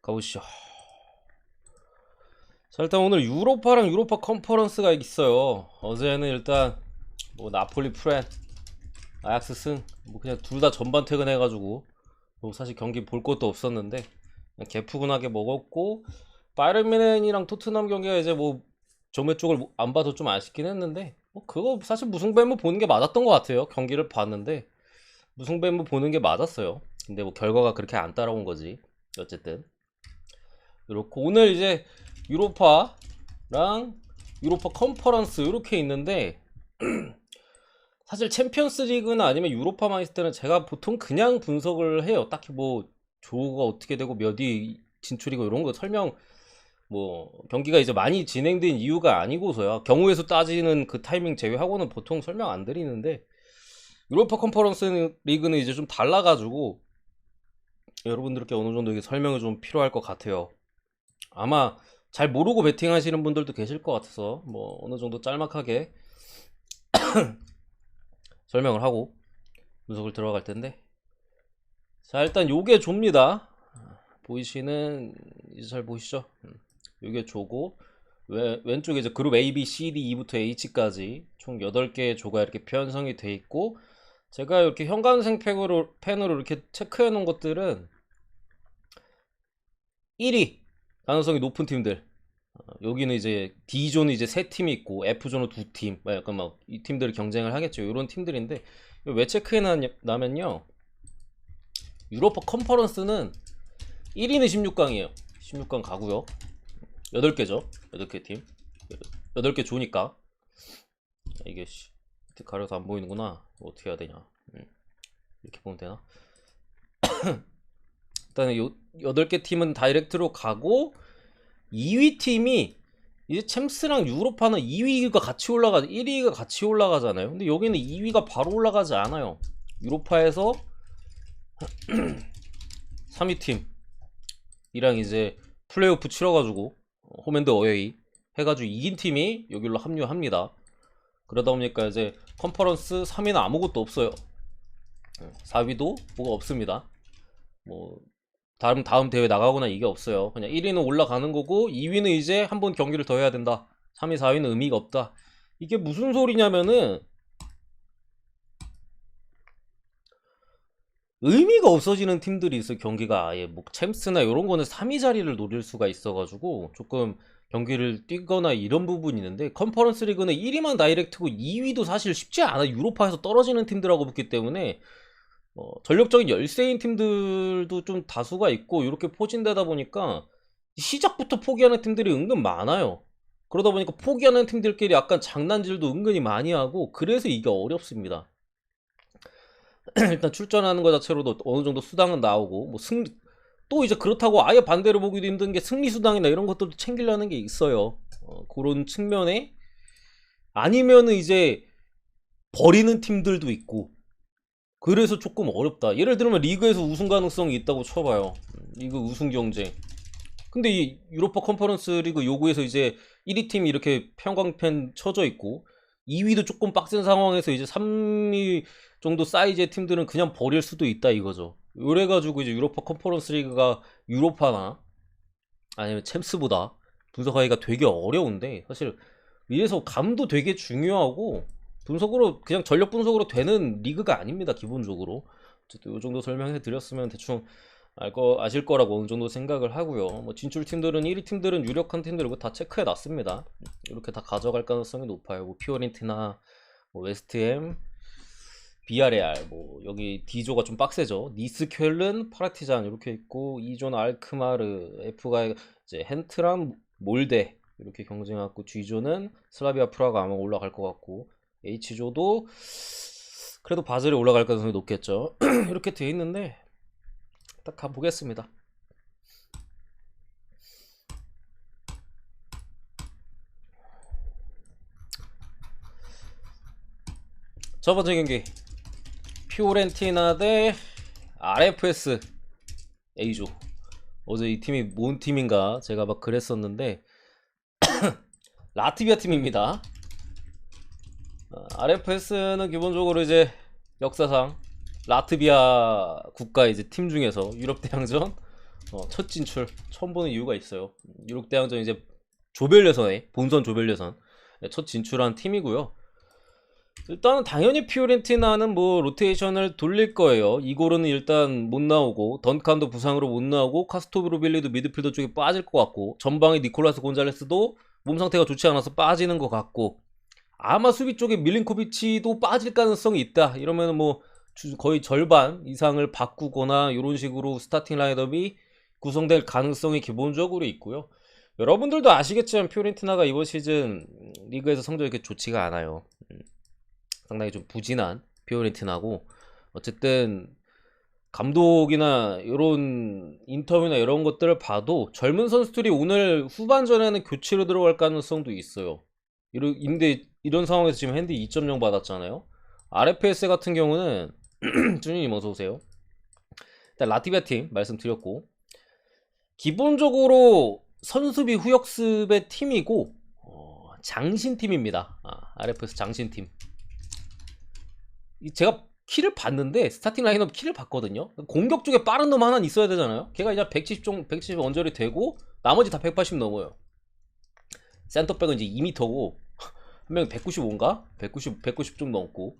가보시죠. 자, 일단 오늘 유로파랑 유로파 컨퍼런스가 있어요. 어제는 일단 뭐 나폴리 프렌, 아약스 승, 뭐 그냥 둘 다 전반 퇴근해가지고 뭐 사실 경기 볼 것도 없었는데 그냥 개푸근하게 먹었고, 바이에른 뮌헨이랑 토트넘 경기가 이제 뭐 정매 쪽을 안 봐서 좀 아쉽긴 했는데 뭐 그거 사실 무승부면 보는 게 맞았던 것 같아요. 경기를 봤는데 무승부면 보는 게 맞았어요. 근데 뭐 결과가 그렇게 안 따라온 거지. 어쨌든 그렇고, 오늘 이제 유로파랑 유로파 컨퍼런스 이렇게 있는데, 사실 챔피언스 리그나 아니면 유로파만 있을 때는 제가 보통 그냥 분석을 해요. 딱히 뭐 조가 어떻게 되고 몇 위 진출이고 이런 거 설명, 뭐 경기가 이제 많이 진행된 이유가 아니고서야 경우에서 따지는 그 타이밍 제외하고는 보통 설명 안 드리는데, 유로파 컨퍼런스 리그는 이제 좀 달라가지고 여러분들께 어느 정도 이게 설명이 좀 필요할 것 같아요. 아마 잘 모르고 베팅하시는 분들도 계실 것 같아서 뭐 어느 정도 짤막하게 설명을 하고 분석을 들어갈 텐데, 자 일단 요게 조입니다. 보이시는, 이제 잘 보이시죠? 요게 조고, 왼쪽에 이제 그룹 A, B, C, D, E부터 H까지 총 8개의 조가 이렇게 편성이 돼 있고, 제가 이렇게 현관생 펜으로 이렇게 체크해 놓은 것들은 1위 가능성이 높은 팀들, 여기는 이제 D존은 이제 3팀이 있고 F존은 2팀, 약간 막 이 팀들이 경쟁을 하겠죠. 이런 팀들인데, 왜 체크해 놨냐면요, 유로파 컨퍼런스는 1위는 16강이에요 16강 가고요. 8개죠. 8개 팀, 8개 조니까. 이게 가려서 안 보이는구나. 어떻게 해야 되냐. 이렇게 보면 되나. 일단 요 8개 팀은 다이렉트로 가고, 2위 팀이 이제 챔스랑 유로파는 2위가 같이 1위가 같이 올라가잖아요. 근데 여기는 2위가 바로 올라가지 않아요. 유로파에서 3위 팀이랑 이제 플레이오프 치러가지고 홈앤드 어웨이 해가지고 이긴 팀이 여기로 합류합니다. 그러다 보니까 이제 컨퍼런스 3위는 아무것도 없어요. 4위도 뭐가 없습니다. 뭐 다음 대회 나가거나 이게 없어요. 그냥 1위는 올라가는 거고, 2위는 이제 한 번 경기를 더 해야 된다. 3위, 4위는 의미가 없다. 이게 무슨 소리냐면은, 의미가 없어지는 팀들이 있어요. 경기가 아예 뭐 챔스나 이런 거는 3위 자리를 노릴 수가 있어가지고 조금 경기를 뛰거나 이런 부분이 있는데, 컨퍼런스 리그는 1위만 다이렉트고 2위도 사실 쉽지 않아. 유로파에서 떨어지는 팀들하고 붙기 때문에 전력적인 열세인 팀들도 좀 다수가 있고, 이렇게 포진되다 보니까 시작부터 포기하는 팀들이 은근 많아요. 그러다 보니까 포기하는 팀들끼리 약간 장난질도 은근히 많이 하고, 그래서 이게 어렵습니다. 일단 출전하는 것 자체로도 어느 정도 수당은 나오고, 뭐 또 이제 그렇다고 아예 반대로 보기도 힘든 게 승리 수당이나 이런 것들도 챙기려는 게 있어요. 그런 측면에, 아니면은 이제 버리는 팀들도 있고, 그래서 조금 어렵다. 예를 들면 리그에서 우승 가능성이 있다고 쳐봐요. 리그 우승 경쟁. 근데 이 유로파 컨퍼런스 리그 요구에서 이제 1위 팀이 이렇게 평광펜 쳐져 있고, 2위도 조금 빡센 상황에서 이제 3위 정도 사이즈의 팀들은 그냥 버릴 수도 있다 이거죠. 이래가지고 이제 유로파 컨퍼런스 리그가 유로파나 아니면 챔스보다 분석하기가 되게 어려운데, 사실 이래서 감도 되게 중요하고, 분석으로 그냥 전력 분석으로 되는 리그가 아닙니다 기본적으로. 어쨌든 이 정도 설명해 드렸으면 대충 아실 거라고 어느 정도 생각을 하고요. 뭐 진출 팀들은 1위 팀들은 유력한 팀들 이거 다 체크해 놨습니다. 이렇게 다 가져갈 가능성이 높아요. 뭐 피오렌티나, 뭐 웨스트햄, 비아레알, 뭐 여기 D조가 좀 빡세죠. 니스, 쾰른, 파르티잔 이렇게 있고, 2조는 알크마르, F가 이제 헨트랑 몰데 이렇게 경쟁하고, G조는 슬라비아 프라가 아마 올라갈 것 같고, H조도 그래도 바젤이 올라갈 가능성이 높겠죠. 이렇게 돼 있는데 딱 가보겠습니다. 첫 번째 경기, 피오렌티나 대 RFS A조. 어제 이 팀이 뭔 팀인가 제가 막 그랬었는데, 라트비아 팀입니다. RFS는 기본적으로 이제 역사상 라트비아 국가 이제 팀 중에서 유럽 대항전 첫 진출 처음 보는 이유가 있어요. 유럽 대항전 이제 조별 예선에 본선 조별 예선 첫 진출한 팀이고요. 일단은 당연히 피오렌티나는 뭐 로테이션을 돌릴 거예요. 이고르는 일단 못 나오고 던칸도 부상으로 못 나오고 카스토브로빌리도 미드필더 쪽에 빠질 것 같고 전방에 니콜라스 곤잘레스도 몸 상태가 좋지 않아서 빠지는 것 같고 아마 수비 쪽에 밀린코비치도 빠질 가능성이 있다. 이러면 뭐 거의 절반 이상을 바꾸거나 이런 식으로 스타팅 라인업이 구성될 가능성이 기본적으로 있고요. 여러분들도 아시겠지만 피오렌티나가 이번 시즌 리그에서 성적이 그렇게 좋지가 않아요. 상당히 좀 부진한 피오렌티나고 어쨌든 감독이나 이런 인터뷰나 이런 것들을 봐도 젊은 선수들이 오늘 후반전에는 교체로 들어갈 가능성도 있어요. 이런 상황에서 지금 핸디 2.0 받았잖아요. RFS 같은 경우는 준이님 어서오세요. 일단 라티비아 팀 말씀드렸고 기본적으로 선수비 후역습의 팀이고 장신팀입니다. RFS 장신팀. 제가 키를 봤는데 스타팅 라인업 키를 봤거든요. 공격 쪽에 빠른 놈 하나 있어야 되잖아요. 걔가 이제 170 언저리 되고 나머지 다 180 넘어요. 센터백은 이제 2m고 한 명이 195인가? 190 좀 넘고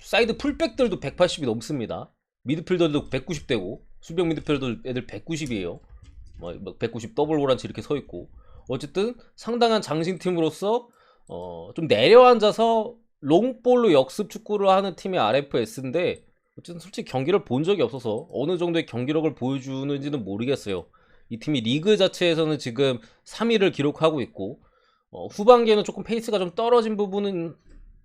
사이드 풀백들도 180이 넘습니다. 미드필더도 190대고 수비형 미드필더 애들 190이에요. 190 더블 보란치 이렇게 서 있고 어쨌든 상당한 장신팀으로서 좀 내려앉아서 롱볼로 역습 축구를 하는 팀이 RFS인데 어쨌든 솔직히 경기를 본 적이 없어서 어느 정도의 경기력을 보여주는지는 모르겠어요. 이 팀이 리그 자체에서는 지금 3위를 기록하고 있고 후반기에는 조금 페이스가 좀 떨어진 부분은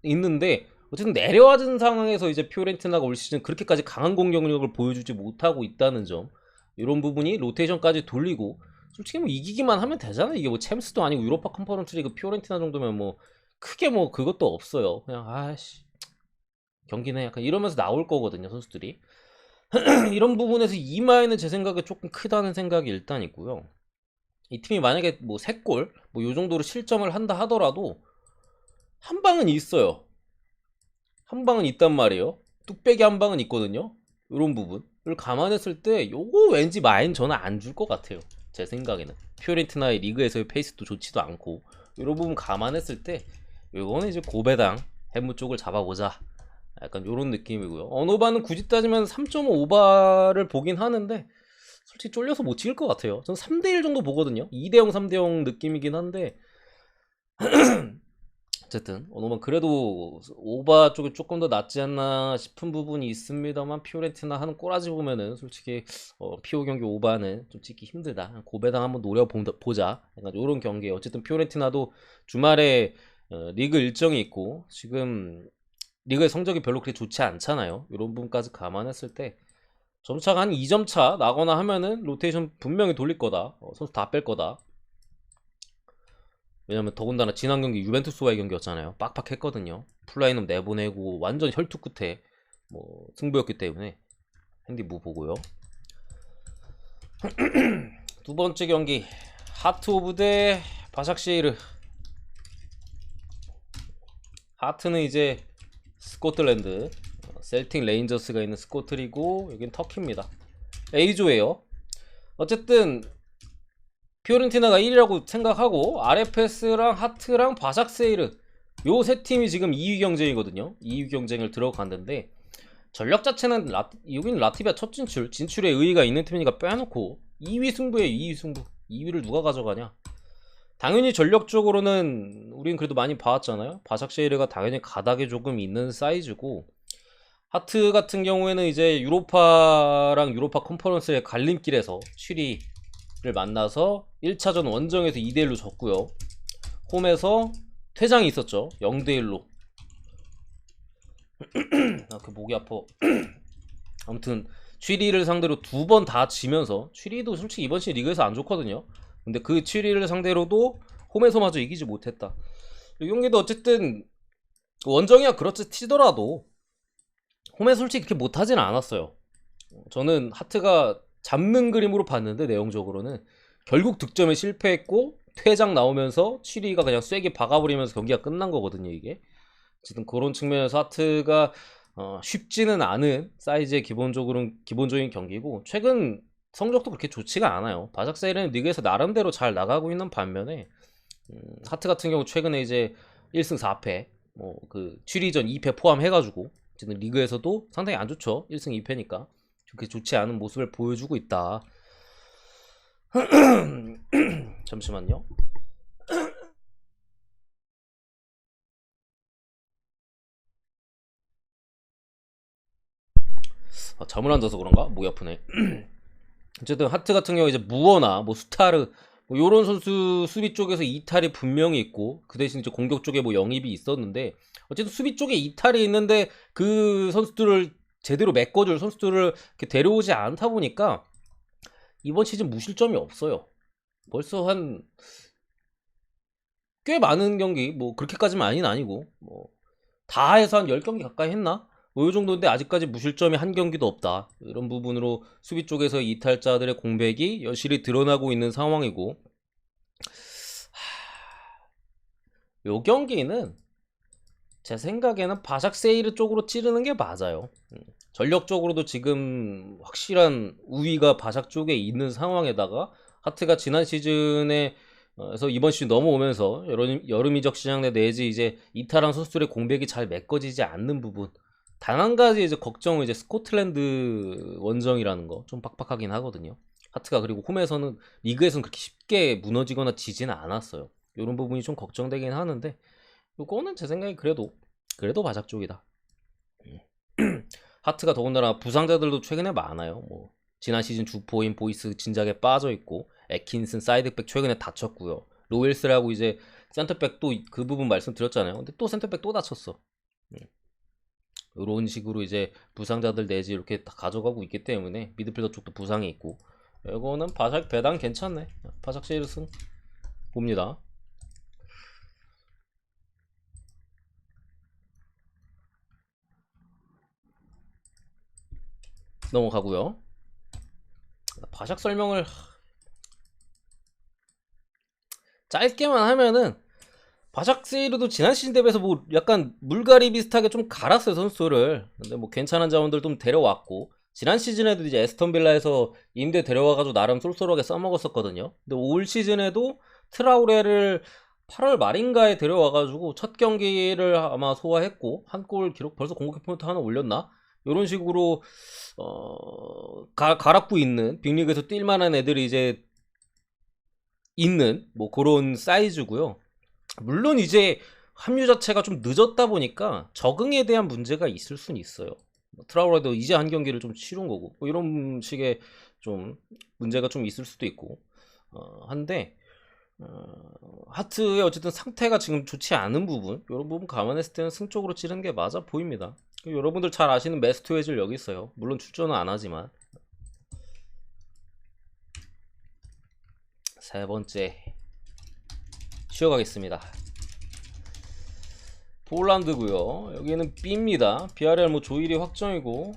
있는데 어쨌든 내려앉은 상황에서 이제 피오렌티나가 올 시즌 그렇게까지 강한 공격력을 보여주지 못하고 있다는 점 이런 부분이 로테이션까지 돌리고 솔직히 뭐 이기기만 하면 되잖아. 이게 뭐 챔스도 아니고 유로파 컨퍼런스 리그 피오렌티나 정도면 뭐 크게 뭐 그것도 없어요. 그냥 아씨 경기네 약간 이러면서 나올 거거든요 선수들이. 이런 부분에서 이마에는 제 생각에 조금 크다는 생각이 일단 있고요. 이 팀이 만약에 뭐 3골 뭐 요 정도로 실점을 한다 하더라도 한 방은 있어요. 한 방은 있단 말이에요. 뚝배기 한 방은 있거든요. 이런 부분을 감안했을 때 요거 왠지 마인 저는 안 줄 것 같아요. 제 생각에는 피오렌티나의 리그에서의 페이스도 좋지도 않고 이런 부분 감안했을 때 요거는 이제 고배당 해무 쪽을 잡아보자 약간 요런 느낌이고요. 언어바는 굳이 따지면 3.5바를 보긴 하는데 솔직히 쫄려서 못 찍을 것 같아요. 전 3대1 정도 보거든요. 2대0 3대0 느낌이긴 한데 어쨌든 언어만 그래도 오바 쪽이 조금 더 낫지 않나 싶은 부분이 있습니다만 피오렌티나 하는 꼬라지 보면은 솔직히 피오 경기 오바는 좀 찍기 힘들다. 고배당 한번 노려보자. 약간 요런 경기에 어쨌든 피오렌티나도 주말에 리그 일정이 있고 지금 리그의 성적이 별로 그렇게 좋지 않잖아요. 이런 부분까지 감안했을 때 점차가 한 2점 차 나거나 하면은 로테이션 분명히 돌릴 거다. 선수 다 뺄 거다. 왜냐면 더군다나 지난 경기 유벤투스와의 경기였잖아요. 빡빡했거든요. 플라이넘 내보내고 완전 혈투 끝에 뭐 승부였기 때문에 핸디 무 보고요. 두 번째 경기 하트 오브 대 바샥쉐이르. 하트는 이제 스코틀랜드 셀틱 레인저스가 있는 스코틀이고 여긴 터키입니다. A조예요. 어쨌든 피오렌티나가 1위라고 생각하고 RFS랑 하트랑 바샥세이르 요 세 팀이 지금 2위 경쟁이거든요. 2위 경쟁을 들어갔는데 전력 자체는 여기는 라티비아 첫 진출에 의의가 있는 팀이니까 빼놓고 2위 승부에 2위 승부 2위를 누가 가져가냐. 당연히 전력적으로는 우린 그래도 많이 봐왔잖아요. 바샥쉐이르가 당연히 가닥이 조금 있는 사이즈고 하트 같은 경우에는 이제 유로파랑 유로파 컨퍼런스의 갈림길에서 7위를 만나서 1차전 원정에서 2대1로 졌고요. 홈에서 퇴장이 있었죠. 0대1로. 그 목이 아파. 아무튼 취리를 상대로 두 번 다 지면서 취리도 솔직히 이번 시즌 리그에서 안 좋거든요. 근데 그 취리를 상대로도 홈에서마저 이기지 못했다. 이 경기도 어쨌든 원정이야 그렇지 치더라도 홈에서 솔직히 그렇게 못하진 않았어요. 저는 하트가 잡는 그림으로 봤는데 내용적으로는 결국 득점에 실패했고 퇴장 나오면서 취리가 그냥 쐐기 박아버리면서 경기가 끝난 거거든요. 이게 어쨌든 그런 측면에서 하트가 쉽지는 않은 사이즈의 기본적인 경기고 최근 성적도 그렇게 좋지가 않아요. 바삭세일은 리그에서 나름대로 잘 나가고 있는 반면에 하트 같은 경우 최근에 이제 1승 4패 뭐 그 취리전 2패 포함해가지고 지금 리그에서도 상당히 안 좋죠. 1승 2패니까 그렇게 좋지 않은 모습을 보여주고 있다. 잠시만요. 잠을 안 자서 그런가? 목이 아프네. 어쨌든 하트 같은 경우 이제 무어나 뭐 스타르 뭐 요런 선수 수비 쪽에서 이탈이 분명히 있고 그 대신 이제 공격 쪽에 뭐 영입이 있었는데 어쨌든 수비 쪽에 이탈이 있는데 그 선수들을 제대로 메꿔줄 선수들을 이렇게 데려오지 않다 보니까 이번 시즌 무실점이 없어요. 벌써 한 꽤 많은 경기 뭐 그렇게까지는 아니고 뭐 다 해서 한 10경기 가까이 했나? 뭐 요 정도인데 아직까지 무실점이 한 경기도 없다. 이런 부분으로 수비 쪽에서 이탈자들의 공백이 여실히 드러나고 있는 상황이고 요 경기는 제 생각에는 바삭세이르 쪽으로 찌르는 게 맞아요. 전력적으로도 지금 확실한 우위가 바삭 쪽에 있는 상황에다가 하트가 지난 시즌에 그래서 이번 시즌 넘어오면서 여름 이적 시장 내지 이제 이탈한 선수들의 공백이 잘 메꿔지지 않는 부분 단 한 가지 이제 걱정은 이제 스코틀랜드 원정이라는 거 좀 빡빡하긴 하거든요. 하트가 그리고 홈에서는 리그에서는 그렇게 쉽게 무너지거나 지지는 않았어요. 이런 부분이 좀 걱정되긴 하는데 요거는 제 생각에 그래도 바삭 쪽이다. 하트가 더군다나 부상자들도 최근에 많아요. 뭐 지난 시즌 주포인 보이스 진작에 빠져 있고 애킨슨 사이드백 최근에 다쳤고요. 로웰스라고 이제 센터백 또 그 부분 말씀드렸잖아요. 근데 또 센터백 또 다쳤어. 이런 식으로 이제 부상자들 내지 이렇게 다 가져가고 있기 때문에 미드필더 쪽도 부상이 있고 이거는 바삭 배당 괜찮네. 바삭 세일승 봅니다. 넘어가고요. 바삭 설명을 짧게만 하면은 바삭 세이르도 지난 시즌 대비해서 뭐 약간 물갈이 비슷하게 좀 갈았어요 선수를. 근데 뭐 괜찮은 자원들 좀 데려왔고 지난 시즌에도 이제 에스턴 빌라에서 임대 데려와가지고 나름 쏠쏠하게 써먹었었거든요. 근데 올 시즌에도 트라우레를 8월 말인가에 데려와가지고 첫 경기를 아마 소화했고 한 골 기록 벌써 공격 포인트 하나 올렸나? 이런 식으로 갈아고 있는 빅리그에서 뛸 만한 애들이 이제 있는 뭐 그런 사이즈고요. 물론 이제 합류 자체가 좀 늦었다 보니까 적응에 대한 문제가 있을 수는 있어요. 트라우레도 이제 한 경기를 좀 치른 거고 뭐 이런 식의 좀 문제가 좀 있을 수도 있고 한데 하트의 어쨌든 상태가 지금 좋지 않은 부분 이런 부분 감안했을 때는 승 쪽으로 찌르는 게 맞아 보입니다. 여러분들 잘 아시는 메스트웨즈를 여기 있어요. 물론 출전은 안 하지만 세 번째 쉬어가겠습니다. 폴란드고요. 여기는 B입니다. BRL 뭐 조일이 확정이고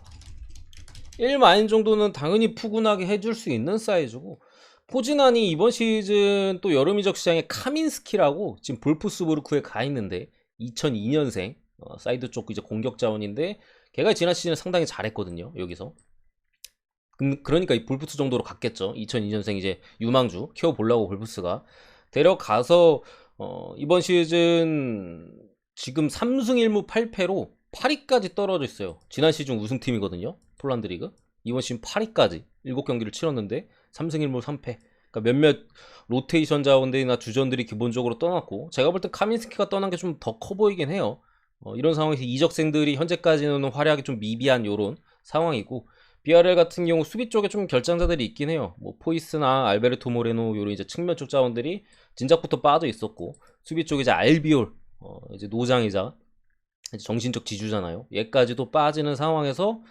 1마인 정도는 당연히 푸근하게 해줄 수 있는 사이즈고 포지난이 이번 시즌 또 여름 이적 시장에 카민스키라고 지금 볼프스부르크에 가 있는데 2002년생 사이드 쪽 이제 공격 자원인데 걔가 지난 시즌에 상당히 잘했거든요. 여기서 그러니까 이 볼프스 정도로 갔겠죠. 2002년생 이제 유망주 키워보려고 볼프스가 데려가서 이번 시즌 지금 3승 1무 8패로 8위까지 떨어져 있어요. 지난 시즌 우승팀이거든요. 폴란드 리그. 이번 시즌 8위까지 7경기를 치렀는데 3승 1무 3패. 그러니까 몇몇 로테이션 자원들이나 주전들이 기본적으로 떠났고 제가 볼 때 카민스키가 떠난 게 좀 더 커 보이긴 해요. 이런 상황에서 이적생들이 현재까지는 활약이 좀 미비한 요런 상황이고 BRL 같은 경우 수비 쪽에 좀 결장자들이 있긴 해요. 뭐 포이스나 알베르토 모레노 요런 이제 측면 쪽 자원들이 진작부터 빠져 있었고 수비 쪽에 이제 알비올 이제 노장이자 이제 정신적 지주잖아요. 얘까지도 빠지는 상황에서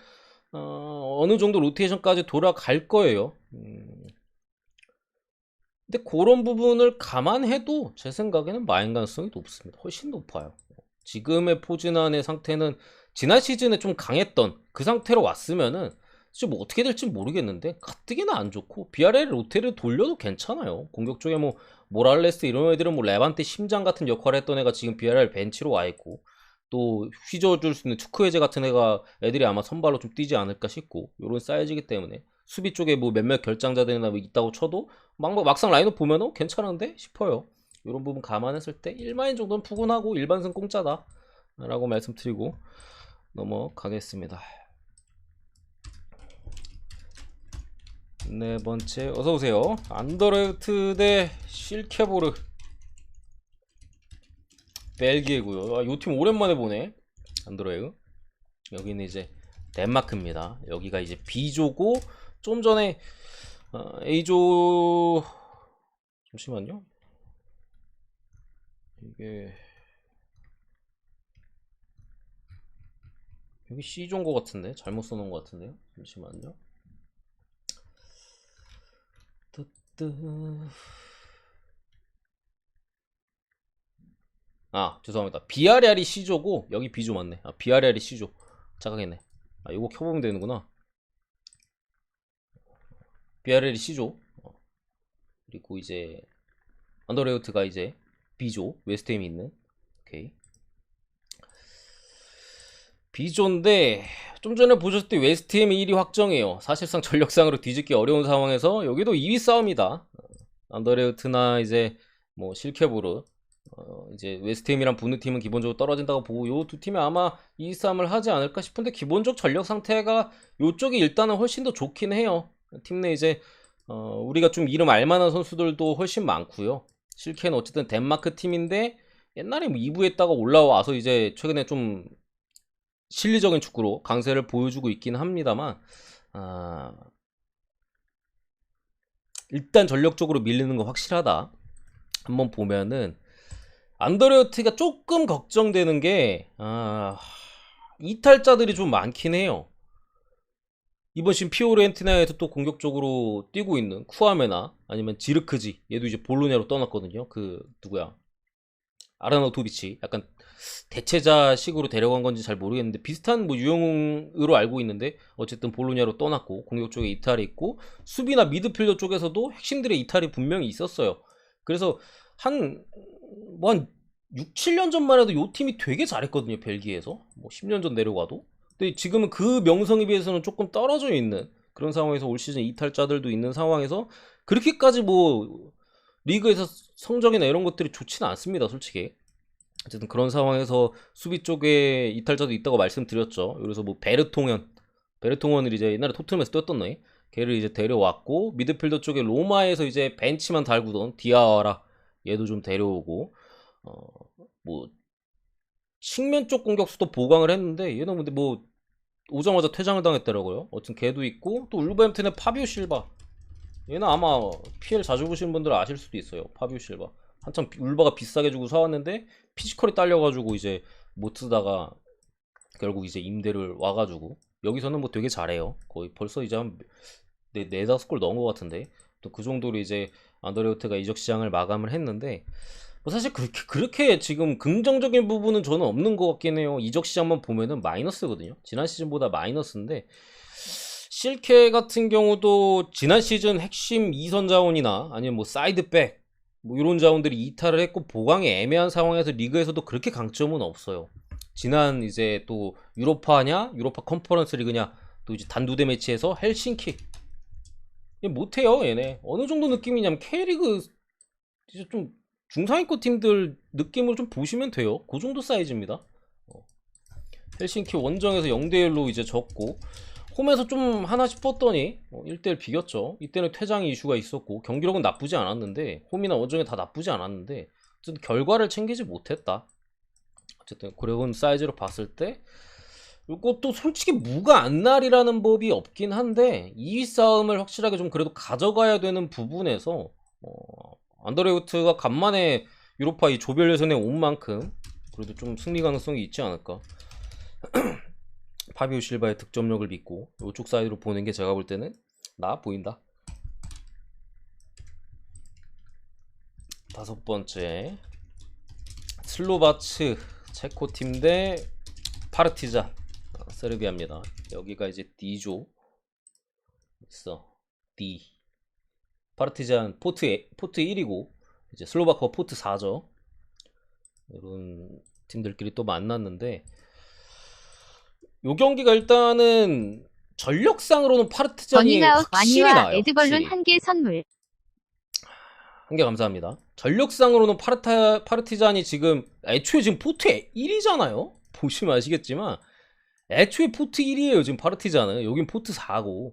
어느 정도 로테이션까지 돌아갈 거예요. 근데 그런 부분을 감안해도 제 생각에는 마인 가능성이 높습니다. 훨씬 높아요. 지금의 포진환의 상태는 지난 시즌에 좀 강했던 그 상태로 왔으면은 지금 뭐 어떻게 될지 모르겠는데 가뜩이나 안 좋고 BRL 로테를 돌려도 괜찮아요. 공격 쪽에 뭐 모랄레스 이런 애들은 뭐 레반테 심장 같은 역할을 했던 애가 지금 BRL 벤치로 와 있고 또 휘저어줄 수 있는 투크웨제 같은 애가 애들이 아마 선발로 좀 뛰지 않을까 싶고 이런 사이즈이기 때문에 수비 쪽에 뭐 몇몇 결장자들이나 뭐 있다고 쳐도 막상 라인업 보면은 괜찮은데 싶어요. 이런 부분 감안했을 때 1마인 정도는 푸근하고 일반승 공짜다 라고 말씀드리고 넘어가겠습니다. 네 번째 어서오세요. 안더레우트 대 실케보르 벨기에고요. 이 팀 오랜만에 보네. 안드로에우. 여기는 이제 덴마크입니다. 여기가 이제 B조고 좀 전에 A조 잠시만요. 이게 여기 C조인 것 같은데 잘못 써놓은 것 같은데요. 잠시만요. 죄송합니다. 비아레알이 C조고 여기 B조 맞네. 비아레알이 C조. 착각했네. 이거 켜보면 되는구나. 비아레알이 C조. 그리고 이제 안더레우트가 이제 B조. 웨스트햄이 있는. 오케이. B조인데 좀 전에 보셨을 때 웨스트햄이 1위 확정이에요. 사실상 전력상으로 뒤집기 어려운 상황에서 여기도 2위 싸움이다. 안더레우트나 이제 뭐 실케보르 이제 웨스트햄이랑 붙는 팀은 기본적으로 떨어진다고 보고 요 두 팀이 아마 2위 싸움을 하지 않을까 싶은데 기본적 전력 상태가 요쪽이 일단은 훨씬 더 좋긴 해요. 팀 내 이제 우리가 좀 이름 알만한 선수들도 훨씬 많고요. 실케는 어쨌든 덴마크 팀인데 옛날에 뭐 2부 했다가 올라와서 이제 최근에 좀 실리적인 축구로 강세를 보여주고 있긴 합니다만 일단 전력적으로 밀리는 거 확실하다. 한번 보면은 안더레우트가 조금 걱정되는 게 이탈자들이 좀 많긴 해요. 이번 시즌 피오렌티나에서 또 공격적으로 뛰고 있는 쿠아메나 아니면 지르크지, 얘도 이제 볼로냐로 떠났거든요. 그 누구야, 아라노토비치, 약간 대체자식으로 데려간 건지 잘 모르겠는데 비슷한 뭐 유형으로 알고 있는데 어쨌든 볼로냐로 떠났고 공격 쪽에 이탈이 있고 수비나 미드필더 쪽에서도 핵심들의 이탈이 분명히 있었어요. 그래서 한 6, 7년 전만 해도 요 팀이 되게 잘했거든요. 벨기에에서 뭐 10년 전 내려가도. 근데 지금은 그 명성에 비해서는 조금 떨어져 있는 그런 상황에서 올 시즌 이탈자들도 있는 상황에서 그렇게까지 뭐 리그에서 성적이나 이런 것들이 좋지는 않습니다, 솔직히. 어쨌든 그런 상황에서 수비 쪽에 이탈자도 있다고 말씀드렸죠. 그래서 뭐 베르통현을 이제 옛날에 토트넘에서 뛰었던 애, 걔를 이제 데려왔고 미드필더 쪽에 로마에서 이제 벤치만 달구던 디아라, 얘도 좀 데려오고 뭐 측면 쪽 공격수도 보강을 했는데 얘는 근데 뭐 오자마자 퇴장을 당했더라고요. 어쨌든 걔도 있고 또 울버햄튼의 파비오 실바, 얘는 아마 PL 자주 보시는 분들은 아실 수도 있어요. 파비오 실바 한참 울바가 비싸게 주고 사왔는데 피지컬이 딸려가지고 이제 못 쓰다가 결국 이제 임대를 와가지고 여기서는 뭐 되게 잘해요. 거의 벌써 이제 한 4-5골 넣은 것 같은데 또 그 정도로 이제 안드레우트가 이적 시장을 마감을 했는데 뭐 사실 그렇게 지금 긍정적인 부분은 저는 없는 것 같긴 해요. 이적 시장만 보면은 마이너스거든요. 지난 시즌보다 마이너스인데 실케 같은 경우도 지난 시즌 핵심 2선 자원이나 아니면 뭐 사이드백 뭐 이런 자원들이 이탈을 했고 보강이 애매한 상황에서 리그에서도 그렇게 강점은 없어요. 지난 이제 또 유로파냐 유로파 컨퍼런스 리그냐 또 이제 단두대 매치에서 헬싱키 못해요. 얘네 어느 정도 느낌이냐면 K리그 이제 좀 중상위권 팀들 느낌으로 좀 보시면 돼요. 그 정도 사이즈입니다. 헬싱키 원정에서 0대1로 이제 졌고 홈에서 좀 하나 싶었더니 1대1 비겼죠. 이때는 퇴장 이슈가 있었고 경기력은 나쁘지 않았는데 홈이나 원정에 다 나쁘지 않았는데 어쨌든 결과를 챙기지 못했다. 어쨌든 그래본 사이즈로 봤을 때 이것도 솔직히 무가 안 날이라는 법이 없긴 한데 2위 싸움을 확실하게 좀 그래도 가져가야 되는 부분에서 안더레우트가 간만에 유로파 이 조별 예선에 온 만큼 그래도 좀 승리 가능성이 있지 않을까. 파비오 실바의 득점력을 믿고 이쪽 사이드로 보는 게 제가 볼 때는 나아 보인다. 5번째 슬로바츠 체코 팀 대 파르티잔 세르비아입니다. 여기가 이제 D조 있어. D 파르티잔 포트 1이고 이제 슬로바크가 포트 4죠. 이런 팀들끼리 또 만났는데 요 경기가 일단은 전력상으로는 파르티잔이 버닝아웃 확실히 와니와 나아요. 에드벌룬 확실히. 1개 선물. 한 개 감사합니다. 전력상으로는 파르티잔이 지금 애초에 지금 포트 1이잖아요. 보시면 아시겠지만 애초에 포트 1이에요. 지금 파르티잔은. 여긴 포트 4고.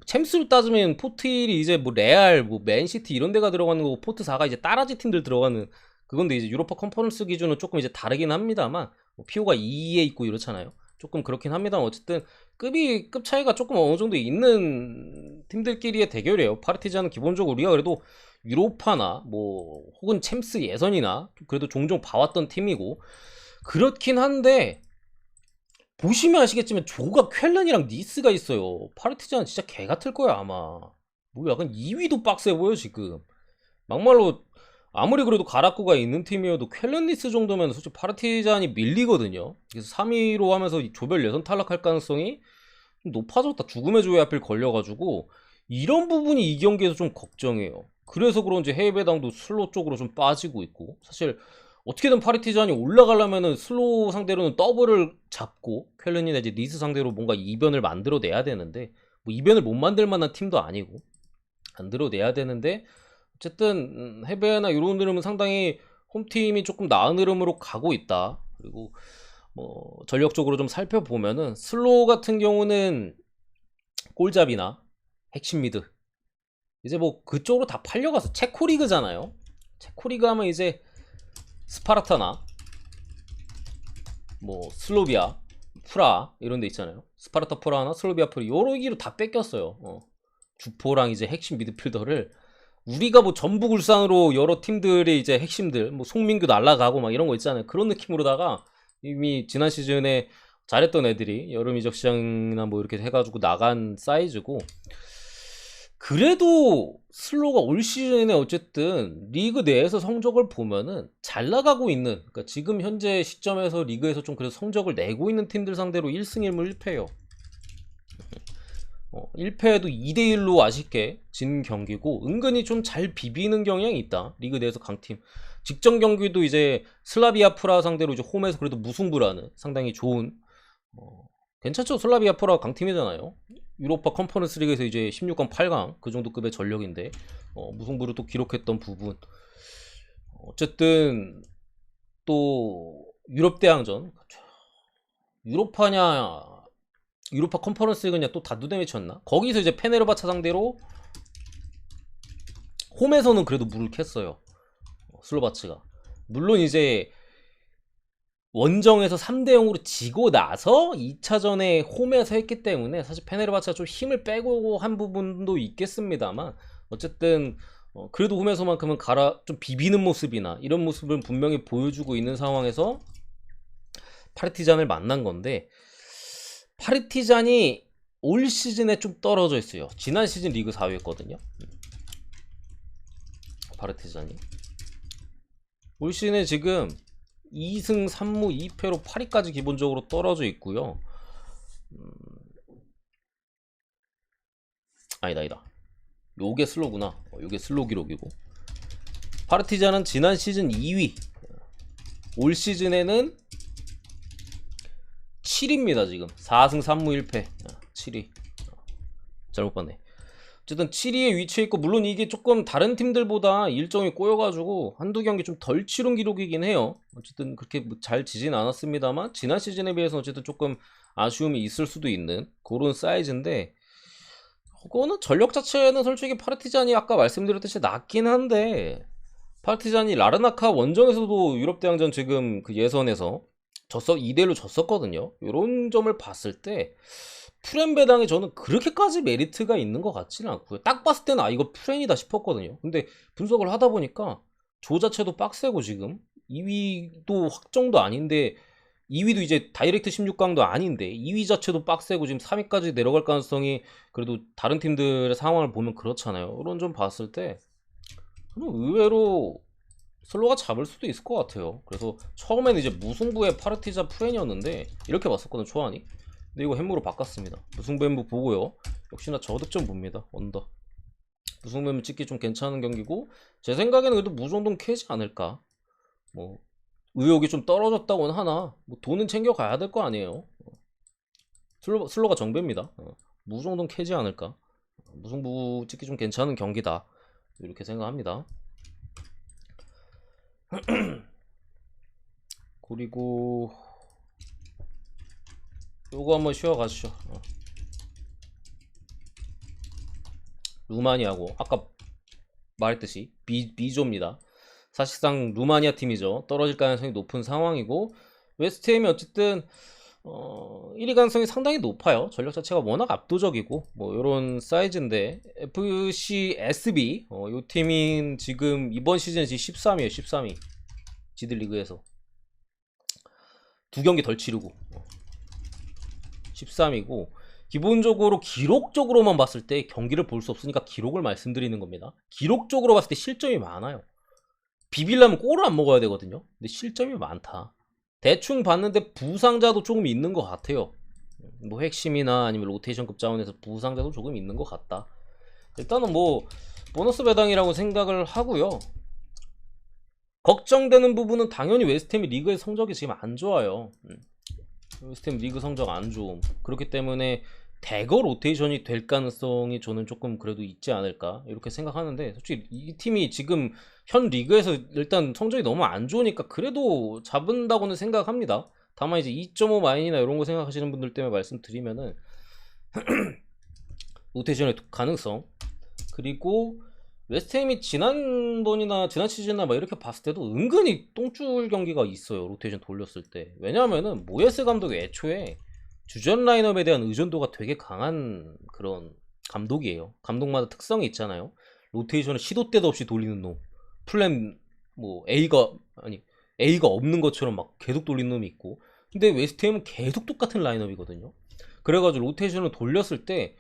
챔스로 따지면 포트 1이 이제 뭐 레알, 뭐 맨시티 이런 데가 들어가는 거고 포트 4가 이제 따라지 팀들 들어가는 그건데 이제 유로파 컨퍼런스 기준은 조금 이제 다르긴 합니다만 뭐 피오가 2에 있고 이렇잖아요. 조금 그렇긴 합니다만 어쨌든 급 차이가 조금 어느 정도 있는 팀들끼리의 대결이에요. 파르티잔은 기본적으로 우리가 그래도 유로파나 뭐 혹은 챔스 예선이나 그래도 종종 봐왔던 팀이고 그렇긴 한데 보시면 아시겠지만 조가 쾰른이랑 니스가 있어요. 파르티잔 진짜 개 같을 거야 아마. 뭐 약간 2위도 빡세 보여 지금. 막말로 아무리 그래도 가라쿠가 있는 팀이어도 쾰른 니스 정도면 솔직히 파르티잔이 밀리거든요. 그래서 3위로 하면서 조별 예선 탈락할 가능성이 높아졌다. 죽음의 조에 하필 걸려가지고 이런 부분이 이 경기에서 좀 걱정해요. 그래서 그런지 해외 배당도 슬로 쪽으로 좀 빠지고 있고 사실 어떻게든 파르티잔이 올라가려면은 슬로 상대로는 더블을 잡고 쾰른이 내지 니스 상대로 뭔가 이변을 만들어내야 되는데 뭐 이변을 못 만들 만한 팀도 아니고 만들어내야 되는데 어쨌든 해외나 이런 흐름은 상당히 홈팀이 조금 나은 흐름으로 가고 있다. 그리고 뭐 전력적으로 좀 살펴보면은 슬로 같은 경우는 골잡이나 핵심 미드 이제 뭐 그쪽으로 다 팔려가서 체코리그잖아요. 체코리그 하면 이제 스파르타나 뭐 슬로비아, 프라 이런 데 있잖아요. 스파르타 프라나 슬로비아 프라 요러기로 다 뺏겼어요. 주포랑 이제 핵심 미드필더를 우리가 뭐 전북 울산으로 여러 팀들의 이제 핵심들 뭐 송민규 날라가고 막 이런 거 있잖아요. 그런 느낌으로다가 이미 지난 시즌에 잘했던 애들이 여름 이적 시장이나 뭐 이렇게 해가지고 나간 사이즈고 그래도 슬로가 올 시즌에 어쨌든 리그 내에서 성적을 보면은 잘 나가고 있는 그러니까 지금 현재 시점에서 리그에서 좀 그래도 성적을 내고 있는 팀들 상대로 1승 1무 1패예요. 1패에도 2대1로 아쉽게 진 경기고 은근히 좀 잘 비비는 경향이 있다. 리그 내에서 강팀. 직전 경기도 이제 슬라비아 프라 상대로 이제 홈에서 그래도 무승부라는 상당히 좋은 괜찮죠? 슬라비아 프라 강팀이잖아요. 유로파 컨퍼런스 리그에서 이제 16강 8강 그 정도 급의 전력인데 무승부를 또 기록했던 부분. 어쨌든 또 유럽 대항전 유로파 컨퍼런스 리그냐 또 다두대 매치였나? 거기서 이제 페네르바차 상대로 홈에서는 그래도 물을 캤어요. 슬로바츠가. 물론 이제 원정에서 3대0으로 지고 나서 2차전에 홈에서 했기 때문에 사실 페네르바차가 좀 힘을 빼고 한 부분도 있겠습니다만 어쨌든 그래도 홈에서만큼은 좀 비비는 모습이나 이런 모습을 분명히 보여주고 있는 상황에서 파르티잔을 만난 건데 파르티잔이 올 시즌에 좀 떨어져 있어요. 지난 시즌 리그 4위였거든요. 파르티잔이 올 시즌에 지금 2승 3무 2패로 8위까지 기본적으로 떨어져 있고요. 아니다. 요게 슬로구나. 요게 슬로 기록이고. 파르티잔은 지난 시즌 2위. 올 시즌에는 7위입니다, 지금. 4승 3무 1패. 7위. 잘못 봤네. 어쨌든 7위에 위치해 있고 물론 이게 조금 다른 팀들보다 일정이 꼬여가지고 한두 경기 좀 덜 치른 기록이긴 해요. 어쨌든 그렇게 뭐잘 지진 않았습니다만 지난 시즌에 비해서 어쨌든 조금 아쉬움이 있을 수도 있는 그런 사이즈인데 그거는 전력 자체는 솔직히 파르티잔이 아까 말씀드렸듯이 낮긴 한데 파르티잔이 라르나카 원정에서도 유럽 대항전 지금 그 예선에서 2대1로 졌었거든요. 이런 점을 봤을 때 프렌 배당이 저는 그렇게까지 메리트가 있는 것 같지는 않고요. 딱 봤을 때는 이거 프렌이다 싶었거든요. 근데 분석을 하다 보니까 조 자체도 빡세고 지금 2위도 확정도 아닌데 2위도 이제 다이렉트 16강도 아닌데 2위 자체도 빡세고 지금 3위까지 내려갈 가능성이 그래도 다른 팀들의 상황을 보면 그렇잖아요. 이런 점 봤을 때 의외로 슬로가 잡을 수도 있을 것 같아요. 그래서 처음에는 이제 무승부의 파르티자 프렌이었는데 이렇게 봤었거든 초안이. 근데 이거 햄무로 바꿨습니다. 무승부 햄무 보고요. 역시나 저득점 봅니다. 언더. 무승부 햄무 찍기 좀 괜찮은 경기고 제 생각에는 그래도 무정동 캐지 않을까. 뭐 의욕이 좀 떨어졌다고는 하나 뭐 돈은 챙겨가야 될 거 아니에요. 슬로가 정배입니다. 무 정도는 캐지 않을까. 무승부 찍기 좀 괜찮은 경기다 이렇게 생각합니다. 그리고 요거 한번 쉬어가시죠. 루마니아고 아까 말했듯이 B조입니다. 사실상 루마니아 팀이죠. 떨어질 가능성이 높은 상황이고 웨스트햄이 어쨌든 1위 가능성이 상당히 높아요. 전력 자체가 워낙 압도적이고 뭐 이런 사이즈인데 FC SB 요 팀인 지금 이번 시즌 13위에요. 13위 지들 리그에서 2경기 덜 치르고 13위고 기본적으로 기록적으로만 봤을 때 경기를 볼 수 없으니까 기록을 말씀드리는 겁니다. 기록적으로 봤을 때 실점이 많아요. 비빌려면 골을 안 먹어야 되거든요. 근데 실점이 많다. 대충 봤는데 부상자도 조금 있는 것 같아요. 뭐 핵심이나 아니면 로테이션급 자원에서 부상자도 조금 있는 것 같다. 일단은 뭐 보너스 배당이라고 생각을 하고요. 걱정되는 부분은 당연히 웨스트햄이 리그의 성적이 지금 안 좋아요. 웨스트햄 리그 성적 안 좋음. 그렇기 때문에 대거 로테이션이 될 가능성이 저는 조금 그래도 있지 않을까 이렇게 생각하는데 솔직히 이 팀이 지금 현 리그에서 일단 성적이 너무 안 좋으니까 그래도 잡은다고는 생각합니다. 다만 이제 2.5 마인이나 이런 거 생각하시는 분들 때문에 말씀드리면은 로테이션의 가능성 그리고 웨스트햄이 지난번이나 지난 시즌이나 막 이렇게 봤을 때도 은근히 똥줄 경기가 있어요. 로테이션 돌렸을 때. 왜냐하면은 모예스 감독이 애초에 주전 라인업에 대한 의존도가 되게 강한 그런 감독이에요. 감독마다 특성이 있잖아요. 로테이션을 시도 때도 없이 돌리는 놈. 플랜 뭐 A가 없는 것처럼 막 계속 돌리는 놈이 있고. 근데 웨스트햄은 계속 똑같은 라인업이거든요. 그래가지고 로테이션을 돌렸을 때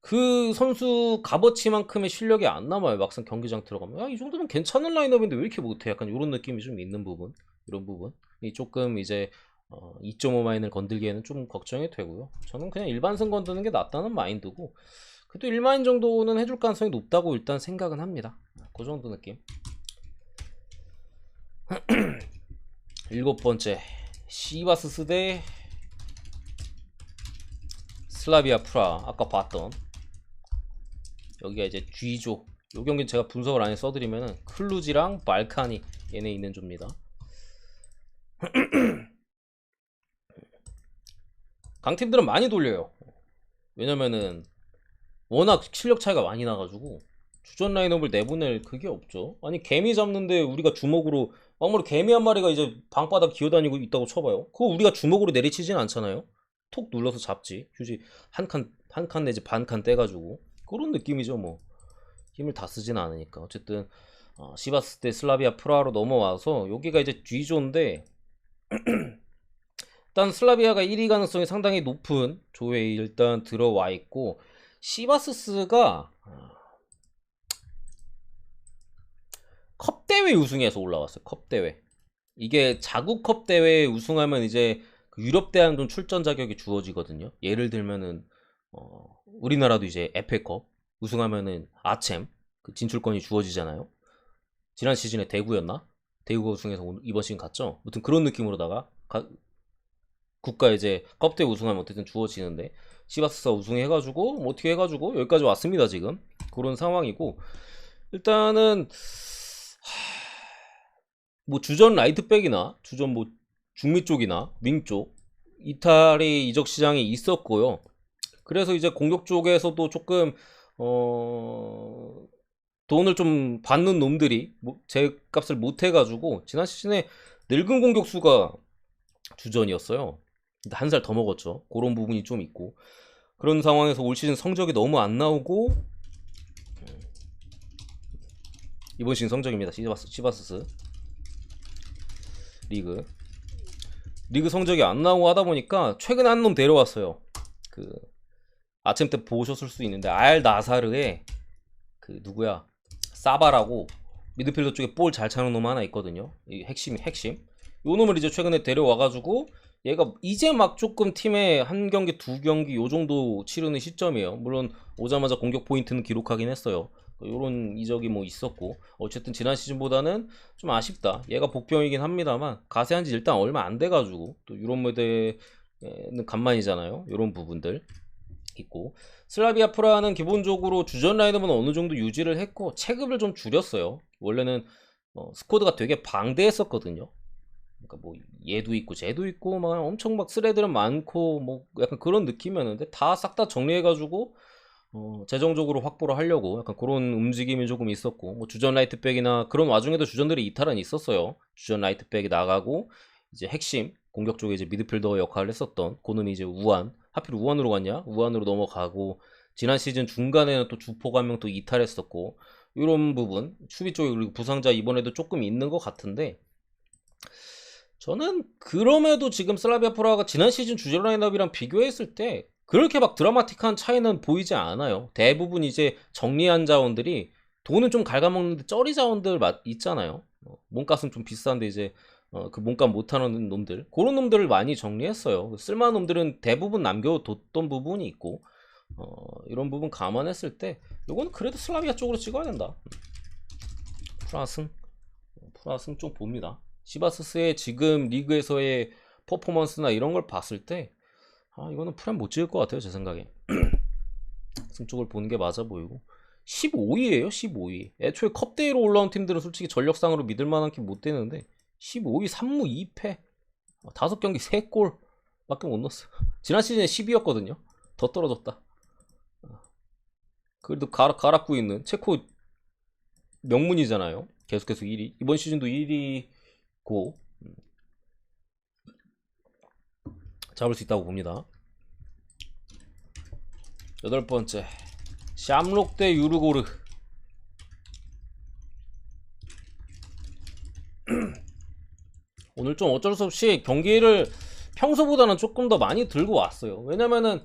그 선수 값어치만큼의 실력이 안 남아요. 막상 경기장 들어가면 이 정도면 괜찮은 라인업인데 왜 이렇게 못해? 약간 이런 느낌이 좀 있는 부분, 이런 부분이 조금 이제 2.5 마인을 건들기에는 좀 걱정이 되고요. 저는 그냥 일반승 건드는 게 낫다는 마인드고 그래도 1마인 정도는 해줄 가능성이 높다고 일단 생각은 합니다. 그 정도 느낌. 7번째 시바스스 대 슬라비아 프라. 아까 봤던 여기가 이제 G조. 요 경기는 제가 분석을 안에 써드리면은 클루지랑 발카니 얘네 있는 조입니다. 강팀들은 많이 돌려요. 왜냐면은 워낙 실력 차이가 많이 나가지고 주전 라인업을 내보낼 그게 없죠. 아니 개미 잡는데 우리가 주먹으로 막무로 개미 한 마리가 이제 방바닥 기어다니고 있다고 쳐봐요. 그거 우리가 주먹으로 내리치진 않잖아요. 톡 눌러서 잡지. 휴지 한 칸 내지 반 칸 떼가지고 그런 느낌이죠. 뭐 힘을 다 쓰진 않으니까. 어쨌든 시바스 대 슬라비아 프라하로 넘어와서 여기가 이제 G조인데 일단 슬라비아가 1위 가능성이 상당히 높은 조에 일단 들어와 있고 시바스스가 컵 대회 우승해서 올라왔어요. 컵 대회. 이게 자국컵 대회 우승하면 이제 그 유럽 대항전 출전 자격이 주어지거든요. 예를 들면은 우리나라도 이제 FA컵 우승하면은 아챔 그 진출권이 주어지잖아요. 지난 시즌에 대구였나? 대구가 우승해서 이번 시즌 갔죠. 아무튼 그런 느낌으로다가 국가 이제 컵 대회 우승하면 어쨌든 주어지는데 시바스가 우승해가지고 뭐 어떻게 해가지고 여기까지 왔습니다. 지금 그런 상황이고 일단은 뭐 주전 라이트백이나 주전 뭐 중미 쪽이나 윙 쪽 이탈의 이적 시장이 있었고요. 그래서 이제 공격 쪽에서도 조금 돈을 좀 받는 놈들이 제 값을 못 해가지고 지난 시즌에 늙은 공격수가 주전이었어요. 한 살 더 먹었죠. 그런 부분이 좀 있고 그런 상황에서 올 시즌 성적이 너무 안 나오고 이번 시즌 성적입니다. 시바스스 리그 성적이 안 나오고 하다 보니까 최근에 한 놈 데려왔어요. 그 아침 때 보셨을 수 있는데 알 나사르의 그 누구야 사바라고 미드필더 쪽에 볼 잘 차는 놈 하나 있거든요. 이 핵심 요 놈을 이제 최근에 데려와가지고 얘가 이제 막 조금 팀에 한 경기 두 경기 요 정도 치르는 시점이에요. 물론 오자마자 공격 포인트는 기록하긴 했어요. 요런 이적이 뭐 있었고 어쨌든 지난 시즌보다는 좀 아쉽다. 얘가 복병이긴 합니다만 가세한 지 일단 얼마 안 돼가지고 또 유럽 무대는 간만이잖아요. 요런 부분들 있고, 슬라비아 프라하는 기본적으로 주전 라인업은 어느 정도 유지를 했고 체급을 좀 줄였어요. 원래는 스쿼드가 되게 방대했었거든요. 그러니까 뭐 얘도 있고 쟤도 있고 막 엄청 막 쓰레들은 많고 뭐 약간 그런 느낌이었는데 다 싹 다 정리해가지고 재정적으로 확보를 하려고 약간 그런 움직임이 조금 있었고, 뭐 주전 라이트백이나 그런 와중에도 주전들이 이탈은 있었어요. 주전 라이트백이 나가고 이제 핵심 공격 쪽에 이제 미드필더 역할을 했었던 고는 이제 우한, 하필 우한으로 갔냐? 우한으로 넘어가고, 지난 시즌 중간에는 또 주포가 한 명 또 이탈했었고, 이런 부분 수비 쪽에, 그리고 부상자 이번에도 조금 있는 것 같은데, 저는 그럼에도 지금 슬라비아 프라하가 지난 시즌 주전 라인업이랑 비교했을 때 그렇게 막 드라마틱한 차이는 보이지 않아요. 대부분 이제 정리한 자원들이 돈은 좀 갉아먹는데 쩌리 자원들 있잖아요. 몸값은 좀 비싼데 이제 그 몸값 못하는 놈들, 그런 놈들을 많이 정리했어요. 쓸만한 놈들은 대부분 남겨뒀던 부분이 있고, 이런 부분 감안했을 때 이거는 그래도 슬라비아 쪽으로 찍어야 된다. 프라승 좀 봅니다. 시바스스의 지금 리그에서의 퍼포먼스나 이런 걸 봤을 때 이거는 프렘 못 찍을 것 같아요, 제 생각에. 승 쪽을 보는 게 맞아 보이고. 15위에요 15위. 애초에 컵대회로 올라온 팀들은 솔직히 전력상으로 믿을 만한 팀 못 되는데 15위 3무 2패 5경기 3골 밖에 못 넣었어. 지난 시즌에 10위였거든요 더 떨어졌다. 그래도 가락고 있는 체코 명문이잖아요. 계속해서 1위, 이번 시즌도 1위고 잡을 수 있다고 봅니다. 8번째, 샴록 대 유르고르. 오늘 좀 어쩔 수 없이 경기를 평소보다는 조금 더 많이 들고 왔어요. 왜냐면은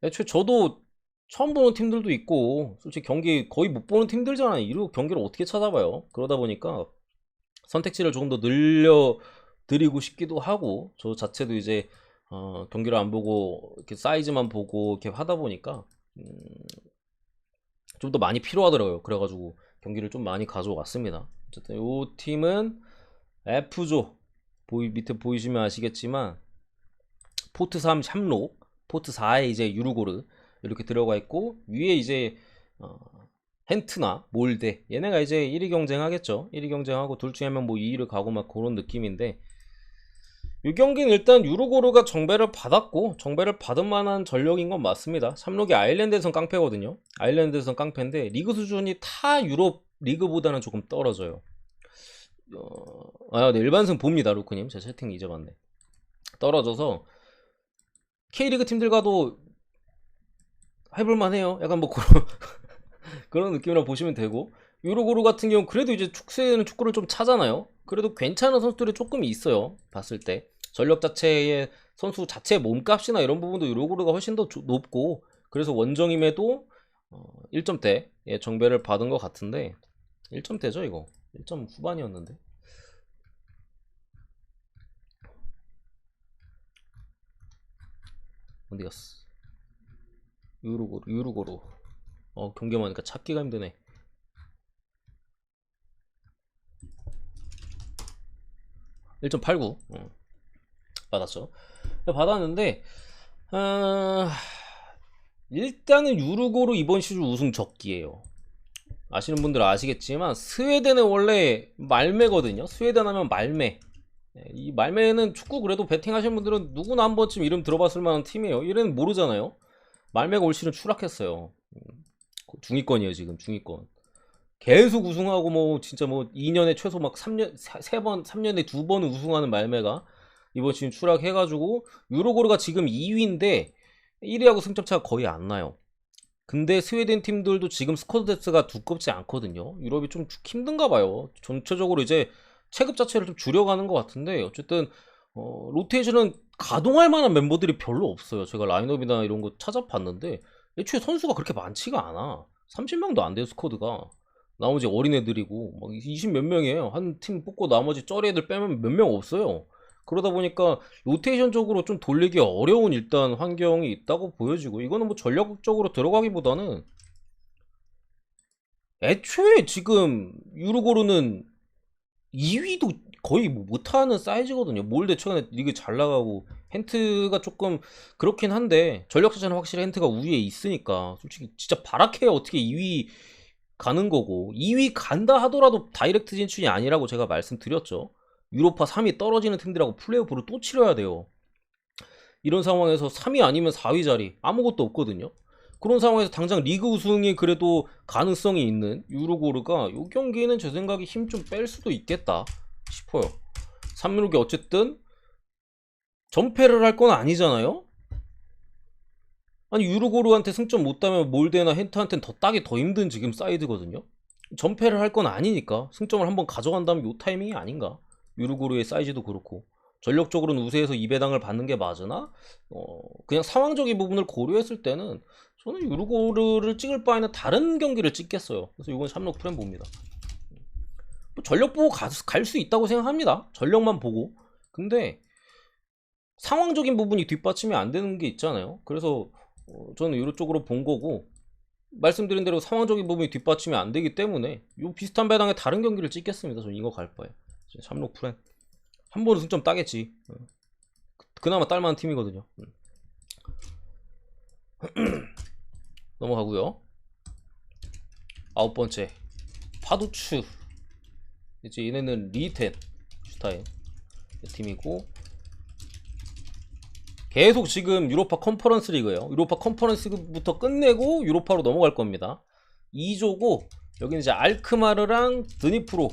애초에 저도 처음 보는 팀들도 있고 솔직히 경기 거의 못 보는 팀들잖아요. 이러고 경기를 어떻게 찾아봐요. 그러다 보니까 선택지를 조금 더 늘려드리고 싶기도 하고, 저 자체도 이제 경기를 안 보고 이렇게 사이즈만 보고 이렇게 하다 보니까 좀 더 많이 필요하더라고요. 그래가지고 경기를 좀 많이 가져왔습니다. 어쨌든 이 팀은 F조, 밑에 보이시면 아시겠지만 포트 3 샴록, 포트 4에 이제 유르고르 이렇게 들어가 있고, 위에 이제 헨트나 몰데, 얘네가 이제 1위 경쟁하겠죠. 1위 경쟁하고 둘 중에 한 명 뭐 2위를 가고 막 그런 느낌인데, 이 경기는 일단 유르고르가 정배를 받았고 정배를 받은 만한 전력인 건 맞습니다. 샴록이 아일랜드에선 깡패거든요. 아일랜드에선 깡패인데 리그 수준이 타 유럽 리그보다는 조금 떨어져요. 네, 일반승 봅니다 루크님. 제 채팅 잊어봤네. 떨어져서 K리그 팀들과도 해볼만 해요. 약간 뭐 그런 느낌이라 보시면 되고, 유로고루 같은 경우 그래도 이제 축구에는 축구를 좀 차잖아요. 그래도 괜찮은 선수들이 조금 있어요. 봤을 때 전력 자체의 선수 자체 몸값이나 이런 부분도 유로고루가 훨씬 더 높고, 그래서 원정임에도 1점대 정배를 받은 것 같은데, 1점대죠 이거. 1점 후반이었는데. 어디 갔어? 유로고루. 경기만 하니까 찾기가 힘드네. 1.89 받았죠. 받았는데 일단은 유르고르 이번 시즌 우승 적기예요. 아시는 분들은 아시겠지만 스웨덴은 원래 말매거든요. 스웨덴 하면 말매. 이 말매는 축구 그래도 베팅 하시는 분들은 누구나 한 번쯤 이름 들어봤을 만한 팀이에요. 이래는 모르잖아요. 말매가 올 시즌 추락했어요. 중위권이에요 지금. 중위권 계속 우승하고 뭐 진짜 뭐 2년에 최소 막 3년 3번 3년에 2번 우승하는 말매가 이번 시즌 추락해가지고 유로고르가 지금 2위인데 1위하고 승점차가 거의 안 나요. 근데 스웨덴 팀들도 지금 스쿼드 뎁스가 두껍지 않거든요. 유럽이 좀 힘든가 봐요. 전체적으로 이제 체급 자체를 좀 줄여가는 것 같은데, 어쨌든 로테이션은 가동할 만한 멤버들이 별로 없어요. 제가 라인업이나 이런 거 찾아봤는데 애초에 선수가 그렇게 많지가 않아. 30명도 안 돼요 스쿼드가. 나머지 어린애들이고 막 20 몇 명이에요. 한 팀 뽑고 나머지 쩌리 애들 빼면 몇 명 없어요. 그러다 보니까 로테이션적으로 좀 돌리기 어려운 일단 환경이 있다고 보여지고, 이거는 뭐 전략적으로 들어가기보다는 애초에 지금 유르고르는 2위도 거의 뭐 못하는 사이즈거든요. 몰대 최근에 리그 잘 나가고 hen트가 조금 그렇긴 한데 전력 자체는 확실히 hen트가 우위에 있으니까 솔직히 진짜 바라케야 어떻게 2위 가는 거고 2위 간다 하더라도 다이렉트 진출이 아니라고 제가 말씀드렸죠. 유로파 3위 떨어지는 팀들하고 플레이오프를 또 치러야 돼요. 이런 상황에서 3위 아니면 4위 자리 아무것도 없거든요. 그런 상황에서 당장 리그 우승이 그래도 가능성이 있는 유로고르가 이 경기는 제 생각에 힘 좀 뺄 수도 있겠다 싶어요. 366이 어쨌든 전패를 할 건 아니잖아요. 아니 유로고르한테 승점 못 따면 몰데나 hen트한테는 더 따기 더 힘든 지금 사이드거든요. 전패를 할 건 아니니까 승점을 한번 가져간다면 요 타이밍이 아닌가. 유로고르의 사이즈도 그렇고 전력적으로는 우세해서 2배당을 받는 게 맞으나 그냥 상황적인 부분을 고려했을 때는 저는 유로고르를 찍을 바에는 다른 경기를 찍겠어요. 그래서 이건 샴록 프렘 봅니다. 뭐 전력 보고 갈 수 있다고 생각합니다. 전력만 보고. 근데 상황적인 부분이 뒷받침이 안 되는 게 있잖아요. 그래서 저는 이쪽으로 본 거고 말씀드린 대로 상황적인 부분이 뒷받침이 안 되기 때문에 요 비슷한 배당의 다른 경기를 찍겠습니다. 저는 이거 갈 바에 샴록 프렌 한 번은 승점 따겠지. 그나마 딸만한 팀이거든요. 넘어가고요. 9번째 파두추. 이제 얘네는 리텐 슈타인 팀이고 계속 지금 유로파 컨퍼런스 리그예요. 유로파 컨퍼런스부터 끝내고 유로파로 넘어갈 겁니다. 2조고 여기는 이제 알크마르랑 드니프로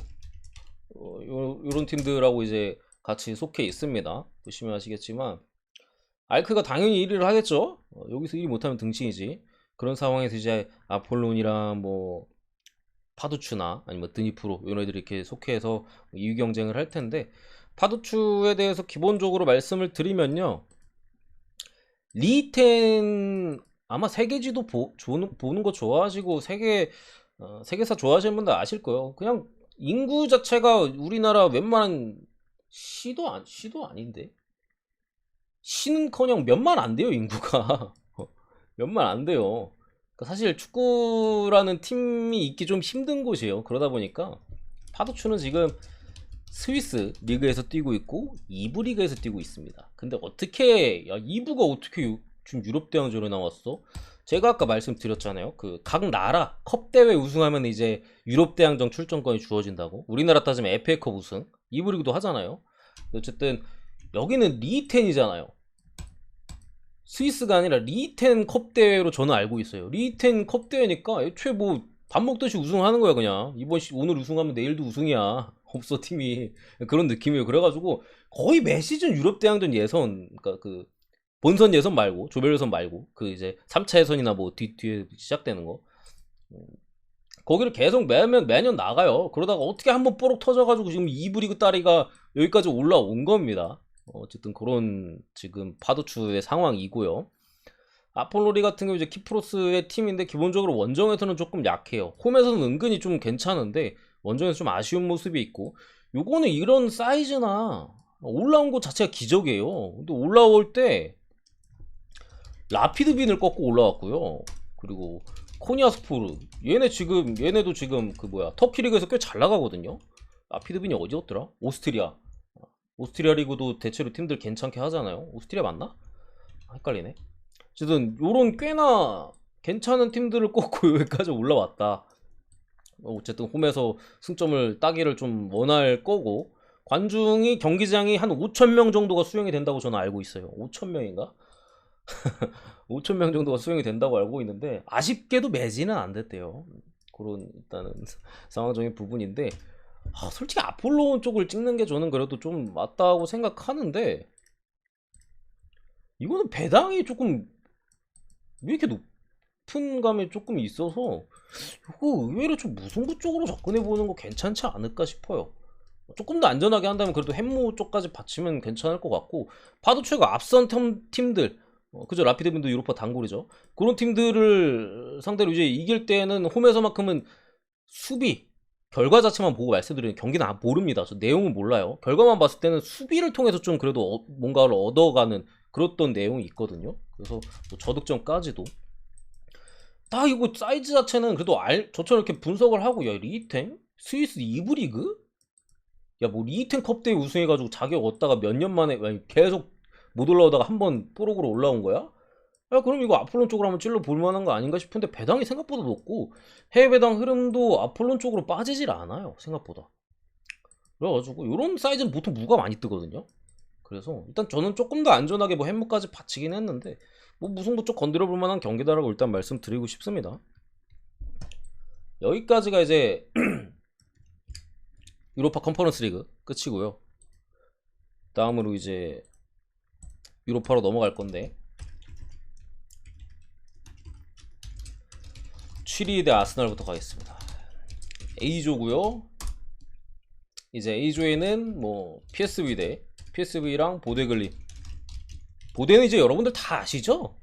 요런 팀들하고 이제 같이 속해 있습니다. 보시면 아시겠지만 알크가 당연히 1위를 하겠죠. 여기서 1위 못하면 등신이지. 그런 상황에서 이제 아폴론이랑 뭐 파두추나 아니면 드니프로 이런 애들이 이렇게 속해서 2위 경쟁을 할 텐데 파두추에 대해서 기본적으로 말씀을 드리면요. 리텐 아마 세계지도 보는 거 좋아하시고 세계사 좋아하시는 분들 아실 거예요. 그냥 인구 자체가 우리나라 웬만한 시도 아닌데 시는커녕 몇만 안 돼요 인구가. 몇만 안 돼요. 그러니까 사실 축구라는 팀이 있기 좀 힘든 곳이에요. 그러다 보니까 파두추는 지금 스위스 리그에서 뛰고 있고 2부 리그에서 뛰고 있습니다. 근데 어떻게 2부가 어떻게 지금 유럽 대항전에 나왔어? 제가 아까 말씀드렸잖아요. 그 각 나라 컵 대회 우승하면 이제 유럽 대항전 출전권이 주어진다고. 우리나라 따지면 FA컵 우승, 2부 리그도 하잖아요. 어쨌든 여기는 리텐이잖아요. 스위스가 아니라 리텐 컵 대회로 저는 알고 있어요. 리텐 컵 대회니까 애초에 뭐 밥 먹듯이 우승하는 거야 그냥. 오늘 우승하면 내일도 우승이야. 없어 팀이 그런 느낌이에요. 그래가지고 거의 매 시즌 유럽 대항전 예선, 그러니까 그 본선 예선 말고 조별 예선 말고 그 이제 3차 예선이나 뭐 뒤에 시작되는 거 거기를 계속 매년 나가요. 그러다가 어떻게 한번 뽀록 터져가지고 지금 2부 리그 따리가 여기까지 올라온 겁니다. 어쨌든 그런 지금 파두추의 상황이고요. 아폴로리 같은 경우 이제 키프로스의 팀인데 기본적으로 원정에서는 조금 약해요. 홈에서는 은근히 좀 괜찮은데 원정에서 좀 아쉬운 모습이 있고 요거는 이런 사이즈나 올라온 것 자체가 기적이에요. 근데 올라올 때 라피드빈을 꺾고 올라왔고요. 그리고 코니아스포르 얘네도 지금 그 뭐야 터키 리그에서 꽤 잘 나가거든요. 라피드빈이 어디였더라? 오스트리아 리그도 대체로 팀들 괜찮게 하잖아요. 오스트리아 맞나? 헷갈리네. 어쨌든 요런 꽤나 괜찮은 팀들을 꺾고 여기까지 올라왔다. 어쨌든 홈에서 승점을 따기를 좀 원할 거고 관중이 경기장이 한 5,000명 정도가 수용이 된다고 저는 알고 있어요. 5,000명인가? 5,000명 정도가 수용이 된다고 알고 있는데 아쉽게도 매진은 안 됐대요. 그런 일단은 상황적인 부분인데 솔직히 아폴로 쪽을 찍는 게 저는 그래도 좀 맞다고 생각하는데 이거는 배당이 조금 왜 이렇게 높은 감이 조금 있어서 이거 의외로 좀 무승부 쪽으로 접근해보는 거 괜찮지 않을까 싶어요. 조금 더 안전하게 한다면 그래도 햄모 쪽까지 받치면 괜찮을 것 같고 파두추가 앞선 팀들 그죠 라피드빈도 유로파 단골이죠. 그런 팀들을 상대로 이제 이길 때는 홈에서만큼은 수비 결과 자체만 보고 말씀드리는 경기는 모릅니다. 저 내용은 몰라요. 결과만 봤을 때는 수비를 통해서 좀 그래도 뭔가를 얻어가는 그랬던 내용이 있거든요. 그래서 뭐 저득점까지도 다 이거 사이즈 자체는 그래도 저처럼 이렇게 분석을 하고 야 리템? 스위스 2부 리그? 야, 뭐 리히튼 컵대회 우승해가지고 자격 얻다가 몇 년 만에 아니, 계속 못 올라오다가 한 번 뽀록으로 올라온 거야? 야, 그럼 이거 아폴론 쪽으로 한번 찔러 볼 만한 거 아닌가 싶은데 배당이 생각보다 높고 해외 배당 흐름도 아폴론 쪽으로 빠지질 않아요, 생각보다. 그래가지고 이런 사이즈는 보통 무가 많이 뜨거든요. 그래서 일단 저는 조금 더 안전하게 뭐 햄무까지 받치긴 했는데 뭐 무승부 쪽 건드려 볼 만한 경기다라고 일단 말씀드리고 싶습니다. 여기까지가 이제 유로파 컨퍼런스 리그 끝이고요. 다음으로 이제 유로파로 넘어갈 건데 취리 대 아스날부터 가겠습니다. A조고요. 이제 A조에는 뭐 PSV 대 PSV랑 보데글림. 보데는 이제 여러분들 다 아시죠?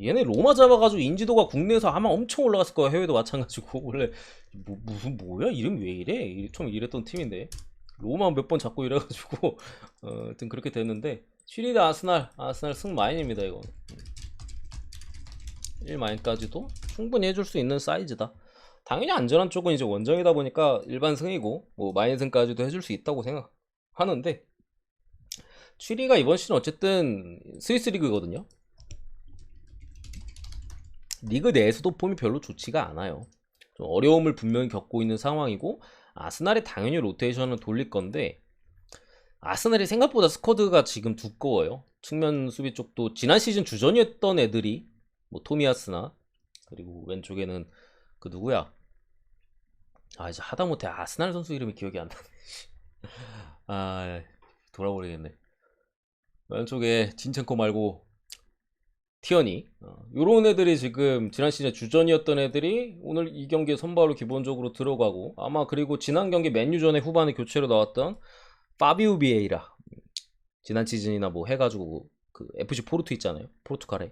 얘네 로마 잡아가지고 인지도가 국내에서 아마 엄청 올라갔을 거야. 해외도 마찬가지고. 원래 무슨 뭐야 이름 왜 이래? 좀 이랬던 팀인데 로마 몇 번 잡고 이래가지고 하여튼 그렇게 됐는데 취리 대 아스날 승마인입니다. 이거 1마인까지도 충분히 해줄 수 있는 사이즈다. 당연히 안전한 쪽은 이제 원정이다 보니까 일반 승이고 뭐 마인승까지도 해줄 수 있다고 생각하는데 취리가 이번 시즌 어쨌든 스위스 리그거든요. 리그 내에서도 폼이 별로 좋지가 않아요. 좀 어려움을 분명히 겪고 있는 상황이고 아스날이 당연히 로테이션을 돌릴 건데 아스날이 생각보다 스쿼드가 지금 두꺼워요. 측면 수비 쪽도 지난 시즌 주전이었던 애들이 뭐 토미야스나 그리고 왼쪽에는 그 누구야? 아 이제 하다못해 아스날 선수 이름이 기억이 안 나네. 아 돌아버리겠네. 왼쪽에 진첸코 말고 티어니 요런 애들이 지금 지난 시즌 주전이었던 애들이 오늘 이 경기에 선발로 기본적으로 들어가고 아마 그리고 지난 경기 맨유전에 후반에 교체로 나왔던 파비우 비에이라 지난 시즌이나 뭐 해가지고 그 FC 포르투 있잖아요. 포르투갈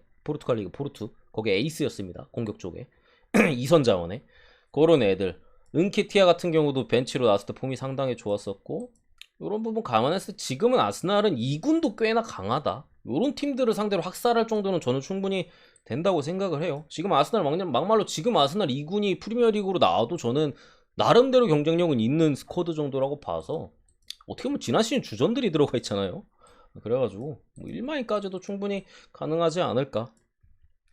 리그 포르투 거기 에이스였습니다. 공격 쪽에 2선 자원에 그런 애들 은케티아 같은 경우도 벤치로 나왔을 때 폼이 상당히 좋았었고 이런 부분 감안해서 지금은 아스날은 2군도 꽤나 강하다. 이런 팀들을 상대로 학살할 정도는 저는 충분히 된다고 생각을 해요. 지금 아스날 막말로 지금 아스날 2군이 프리미어리그로 나와도 저는 나름대로 경쟁력은 있는 스쿼드 정도라고 봐서 어떻게 보면 지난 시즌 주전들이 들어가 있잖아요. 그래가지고 뭐 1마인까지도 충분히 가능하지 않을까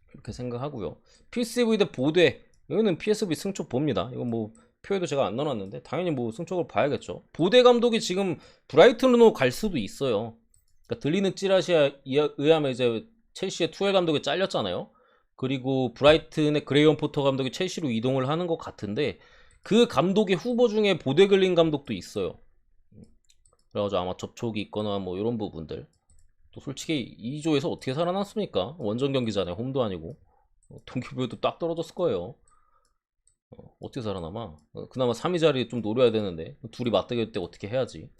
그렇게 생각하고요. PSV 대 보대 여기는 PSV 승촉 봅니다. 이건 뭐 표에도 제가 안 넣어놨는데 당연히 뭐 승촉을 봐야겠죠. 보대 감독이 지금 브라이튼으로 갈 수도 있어요. 그러니까 들리는 찌라시에 의하면 이제 첼시의 투엘 감독이 잘렸잖아요. 그리고 브라이튼의 그레이엄 포터 감독이 첼시로 이동을 하는 것 같은데 그 감독의 후보 중에 보데글린 감독도 있어요. 그래가지고 아마 접촉이 있거나 뭐 이런 부분들 또 솔직히 2조에서 어떻게 살아났습니까? 원정 경기잖아요. 홈도 아니고 동기부여도 딱 떨어졌을 거예요. 어떻게 살아남아? 그나마 3위 자리 좀 노려야 되는데 둘이 맞대결 때 어떻게 해야지.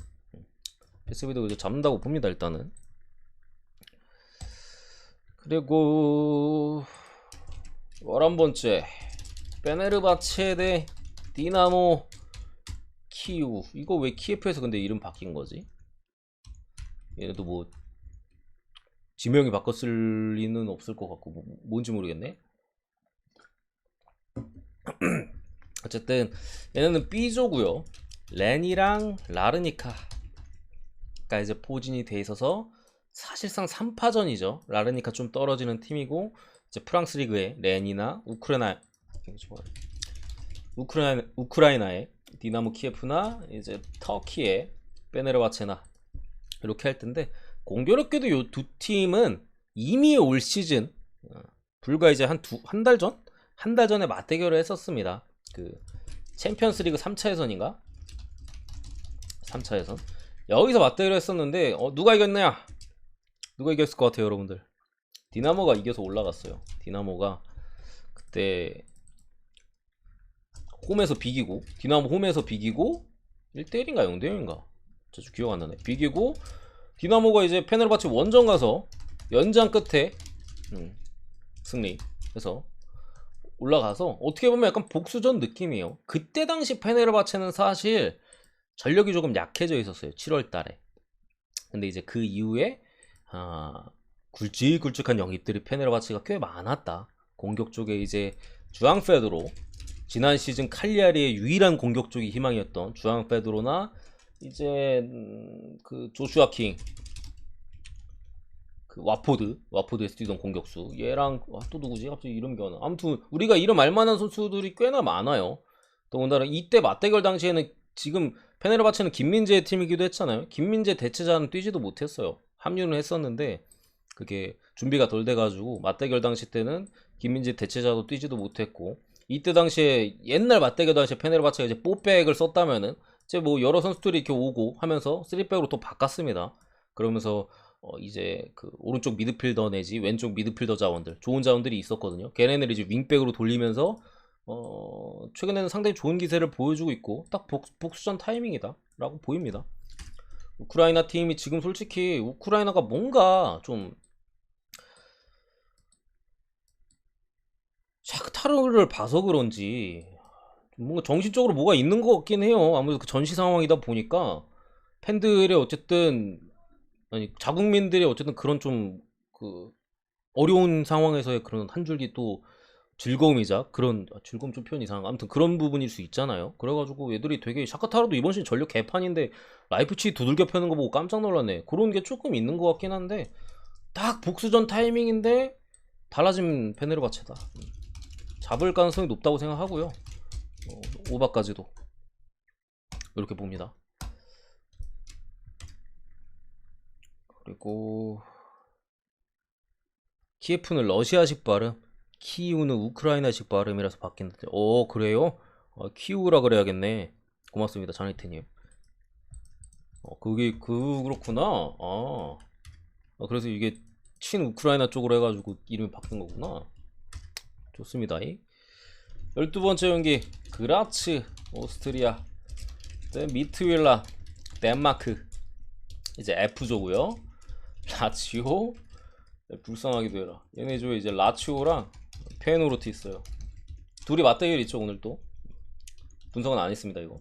PSV도 이제 잡는다고 봅니다. 일단은 그리고 11번째 베네르바체 대 디나모 키우. 이거 왜 키예프에서 근데 이름 바뀐 거지? 얘네도 뭐 지명이 바꿨을 리는 없을 것 같고 뭔지 모르겠네. 어쨌든 얘네는 B조고요. 렌이랑 라르니카가 이제 포진이 돼 있어서 사실상 3파전이죠. 라르니카 좀 떨어지는 팀이고 이제 프랑스 리그의 렌이나 우크라이나의 디나모 키예프나 이제 터키의 베네르바체나 이렇게 할 텐데 공교롭게도 이 두 팀은 이미 올 시즌 불과 이제 한 달 전? 한 달 전에 맞대결을 했었습니다. 그 챔피언스리그 3차 예선인가? 3차 예선 여기서 맞대결을 했었는데 누가 이겼냐? 누가 이겼을 것 같아요 여러분들? 디나모가 이겨서 올라갔어요. 디나모가 그때 홈에서 비기고 디나모 홈에서 비기고 1대1인가 0대0인가 저 기억 안 나네. 비기고 디나모가 이제 페네르바체 원정 가서 연장 끝에 승리해서 올라가서 어떻게 보면 약간 복수전 느낌이에요. 그때 당시 페네르바체는 사실 전력이 조금 약해져 있었어요. 7월 달에. 근데 이제 그 이후에 굵직굵직한 영입들이 페네르바체가 꽤 많았다. 공격 쪽에 이제 주앙 페드로 지난 시즌 칼리아리의 유일한 공격 쪽이 희망이었던 주앙 페드로나 이제 그 조슈아 킹, 그 와포드에서 뛰던 공격수 얘랑 또 누구지? 갑자기 이름 기억나. 아무튼 우리가 이름 알만한 선수들이 꽤나 많아요. 더군다나 이때 맞대결 당시에는 지금 페네르바체는 김민재의 팀이기도 했잖아요. 김민재 대체자는 뛰지도 못했어요. 합류는 했었는데 그게 준비가 덜 돼가지고 맞대결 당시 때는 김민재 대체자도 뛰지도 못했고, 이때 당시에 옛날 맞대결 당시에 페네르바체가 이제 뽀백을 썼다면은 이제 뭐 여러 선수들이 이렇게 오고 하면서 3백으로 또 바꿨습니다. 그러면서 이제 그 오른쪽 미드필더 내지 왼쪽 미드필더 자원들, 좋은 자원들이 있었거든요. 걔네를 이제 윙백으로 돌리면서 최근에는 상당히 좋은 기세를 보여주고 있고 딱 복수전 타이밍이다 라고 보입니다. 우크라이나 팀이 지금 솔직히 우크라이나가 뭔가 좀 샤크타르를 봐서 그런지 뭔가 정신적으로 뭐가 있는 것 같긴 해요. 아무래도 그 전시 상황이다 보니까 팬들의 어쨌든, 아니 자국민들의 어쨌든 그런 좀 그 어려운 상황에서의 그런 한 줄기 또 즐거움이자 그런, 즐거움 좀 표현 이상한, 아무튼 그런 부분일 수 있잖아요. 그래가지고 애들이 되게, 샤카타르도 이번 시즌 전력 개판인데 라이프치 두들겨 패는 거 보고 깜짝 놀랐네. 그런 게 조금 있는 것 같긴 한데 딱 복수전 타이밍인데 달라진 페네르바체다. 잡을 가능성이 높다고 생각하고요. 오바까지도 이렇게 봅니다. 그리고 키예프는 러시아식 발음, 키우는 우크라이나식 발음이라서 바뀌는데, 그래요? 키우라 그래야겠네. 고맙습니다, 자네트님. 그게 그렇구나. 그래서 이게 친 우크라이나 쪽으로 해가지고 이름이 바뀐 거구나. 좋습니다. 12번째 경기, 그라츠 오스트리아 대 미트윌라 덴마크. 이제 F조고요. 라치오, 불쌍하기도 해라. 얘네 조에 이제 라치오랑 페노르트 있어요. 둘이 맞대결 있죠. 오늘 또 분석은 안 했습니다 이거.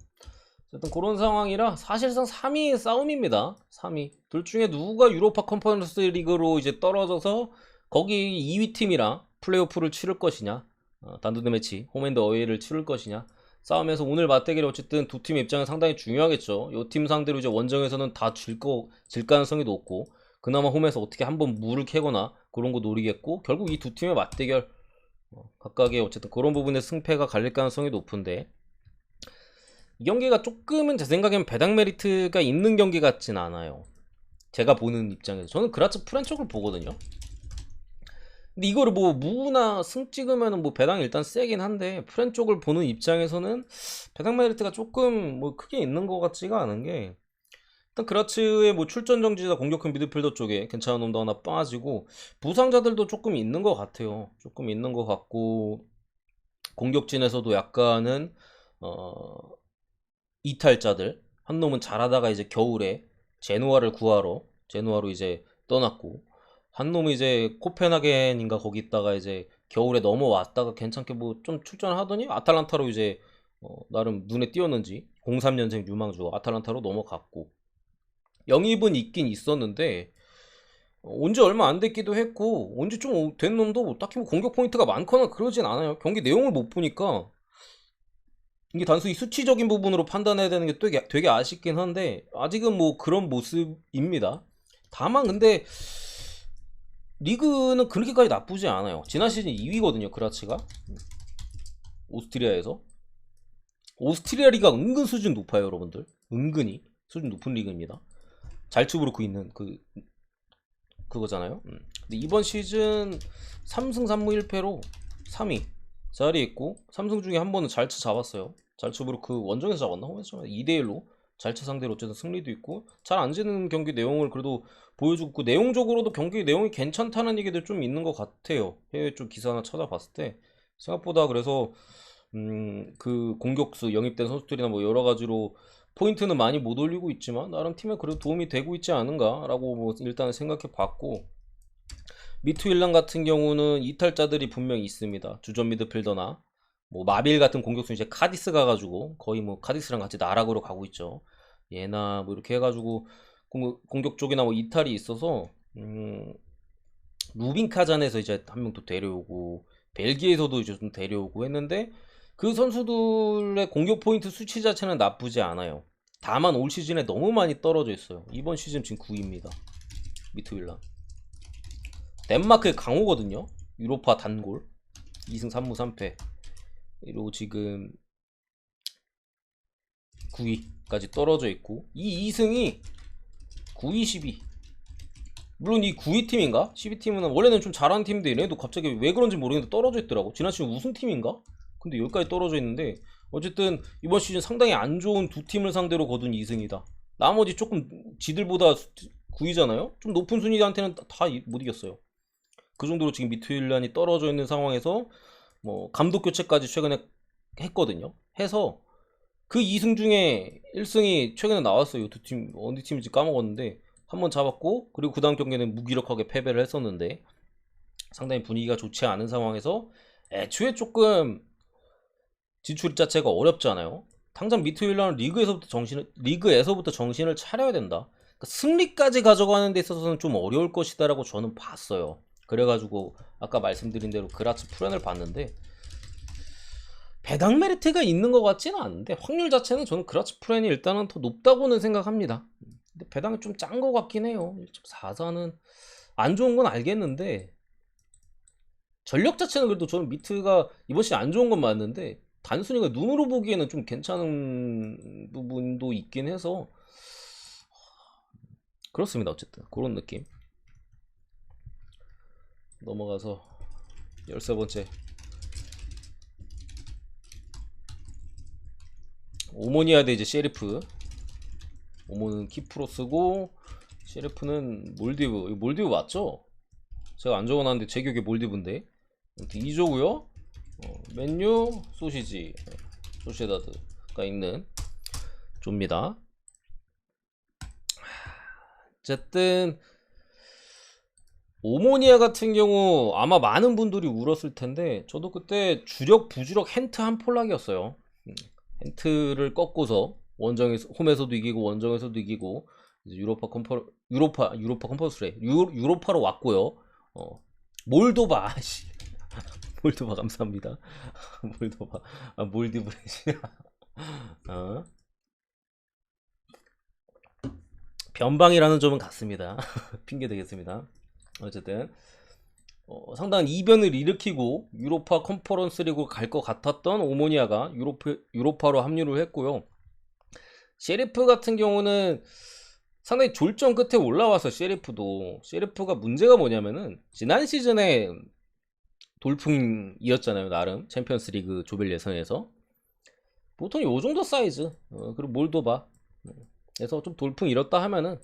어쨌든 그런 상황이라 사실상 3위 싸움입니다. 3위 둘 중에 누가 유로파 컨퍼런스 리그로 이제 떨어져서 거기 2위 팀이랑 플레이오프를 치를 것이냐, 단두대 매치 홈앤드 어웨이를 치를 것이냐 싸움에서 오늘 맞대결이 어쨌든 두 팀 입장은 상당히 중요하겠죠. 요 팀 상대로 이제 원정에서는 다 질 가능성이 높고, 그나마 홈에서 어떻게 한번 물을 캐거나 그런 거 노리겠고, 결국 이 두 팀의 맞대결 각각의 어쨌든 그런 부분에 승패가 갈릴 가능성이 높은데, 이 경기가 조금은 제 생각엔 배당 메리트가 있는 경기 같진 않아요. 제가 보는 입장에서 저는 그라츠 프렌 쪽을 보거든요. 근데 이거를 뭐 무나 승 찍으면은 뭐 배당이 일단 세긴 한데, 프렌 쪽을 보는 입장에서는 배당 메리트가 조금 뭐 크게 있는 것 같지가 않은 게, 일단 그라츠의 뭐 출전 정지자 공격형 미드필더 쪽에 괜찮은 놈도 하나 빠지고 부상자들도 조금 있는 것 같아요. 조금 있는 것 같고, 공격진에서도 약간은 이탈자들, 한 놈은 잘하다가 이제 겨울에 제노아로 이제 떠났고, 한 놈은 이제 코펜하겐인가 거기 있다가 이제 겨울에 넘어왔다가 괜찮게 뭐 좀 출전을 하더니 아탈란타로 이제 나름 눈에 띄었는지 03년생 유망주 아탈란타로 넘어갔고, 영입은 있긴 있었는데 온 지 얼마 안 됐기도 했고, 온 지 좀 된 놈도 뭐 딱히 뭐 공격 포인트가 많거나 그러진 않아요. 경기 내용을 못 보니까 이게 단순히 수치적인 부분으로 판단해야 되는 게 되게 아쉽긴 한데, 아직은 뭐 그런 모습입니다. 다만 근데 리그는 그렇게까지 나쁘지 않아요. 지난 시즌 2위거든요 그라치가, 오스트리아에서. 오스트리아 리가 은근 수준 높아요 여러분들. 은근히 수준 높은 리그입니다. 잘츠부르크 있는 그거잖아요. 근데 이번 시즌 3승 3무 1패로 3위 자리에 있고, 3승 중에 한 번은 잘츠 잡았어요. 잘츠부르크 원정에서 잡았나? 홈에서 잡았나? 2대1로 잘츠 상대로 어쨌든 승리도 있고, 잘 안 지는 경기 내용을 그래도 보여주고, 내용적으로도 경기 내용이 괜찮다는 얘기들 좀 있는 것 같아요. 해외 쪽 기사 하나 찾아봤을 때 생각보다. 그래서 그 공격수 영입된 선수들이나 뭐 여러 가지로 포인트는 많이 못 올리고 있지만 나름 팀에 그래도 도움이 되고 있지 않은가라고 뭐 일단 생각해 봤고, 미투일란 같은 경우는 이탈자들이 분명히 있습니다. 주전 미드필더나 뭐 마빌 같은 공격수 이제 카디스 가가지고 거의 뭐 카디스랑 같이 나락으로 가고 있죠. 얘나 뭐 이렇게 해가지고 공격 쪽이나 뭐 이탈이 있어서 루빈 카잔에서 이제 한 명 또 데려오고, 벨기에에서도 이제 좀 데려오고 했는데 그 선수들의 공격 포인트 수치 자체는 나쁘지 않아요. 다만 올 시즌에 너무 많이 떨어져 있어요. 이번 시즌 지금 9위입니다. 미트윌란. 덴마크의 강호거든요. 유로파 단골. 2승 3무 3패. 그리고 지금 9위까지 떨어져 있고, 이 2승이 9위, 12. 물론 이 9위 팀인가? 12팀은 원래는 좀 잘하는 팀인데 얘네도 갑자기 왜 그런지 모르겠는데 떨어져 있더라고. 지난 시즌 우승팀인가? 근데 여기까지 떨어져 있는데, 어쨌든 이번 시즌 상당히 안 좋은 두 팀을 상대로 거둔 2승이다. 나머지 조금 지들보다 9위잖아요? 좀 높은 순위한테는 다 못 이겼어요. 그 정도로 지금 미트윌란이 떨어져 있는 상황에서 뭐 감독 교체까지 최근에 했거든요. 해서 그 2승 중에 1승이 최근에 나왔어요. 두 팀, 어느 팀인지 까먹었는데 한번 잡았고, 그리고 그 다음 경기는 무기력하게 패배를 했었는데 상당히 분위기가 좋지 않은 상황에서 애초에 조금 진출 자체가 어렵잖아요. 당장 미트윌란은 리그에서부터 정신을 차려야 된다. 그러니까 승리까지 가져가는 데 있어서는 좀 어려울 것이다라고 저는 봤어요. 그래가지고 아까 말씀드린 대로 그라츠 프렌을 봤는데 배당 메리트가 있는 것 같지는 않은데, 확률 자체는 저는 그라츠 프렌이 일단은 더 높다고는 생각합니다. 근데 배당이 좀 짠 것 같긴 해요. 1.44는 안 좋은 건 알겠는데, 전력 자체는 그래도 저는 미트가 이번 시즌 안 좋은 건 맞는데 단순히 눈으로 보기에는 좀 괜찮은 부분도 있긴 해서 그렇습니다. 어쨌든 그런 느낌. 넘어가서 13번째 오모니아 대 이제 셰리프. 오모는 키프로 쓰고 셰리프는 몰디브. 이거 몰디브 맞죠? 제가 안 적어놨는데 제 기억에 몰디브인데. 아무튼 2조고요. 맨유 소시지 소시에다드가 있는 조입니다. 어쨌든 오모니아 같은 경우 아마 많은 분들이 울었을 텐데 저도 그때 주력 부주력 헨트 한 폴락이었어요. 헨트를 꺾고서 원정에서 홈에서도 이기고 원정에서도 이기고 이제 유로파 컨퍼런스래 유로파로 왔고요. 몰도바 몰도바 감사합니다. 몰도바 몰디브레시아 변방이라는 점은 같습니다. 핑계 되겠습니다. 어쨌든 상당한 이변을 일으키고 유로파 컨퍼런스 리그 갈 것 같았던 오모니아가 유로파로 합류를 했고요. 셰리프 같은 경우는 상당히 졸전 끝에 올라와서 셰리프가 문제가 뭐냐면은 지난 시즌에 돌풍이었잖아요. 나름 챔피언스 리그 조별 예선에서 보통 요 정도 사이즈. 그리고 몰도바 그래서 좀 돌풍 이렇다 하면은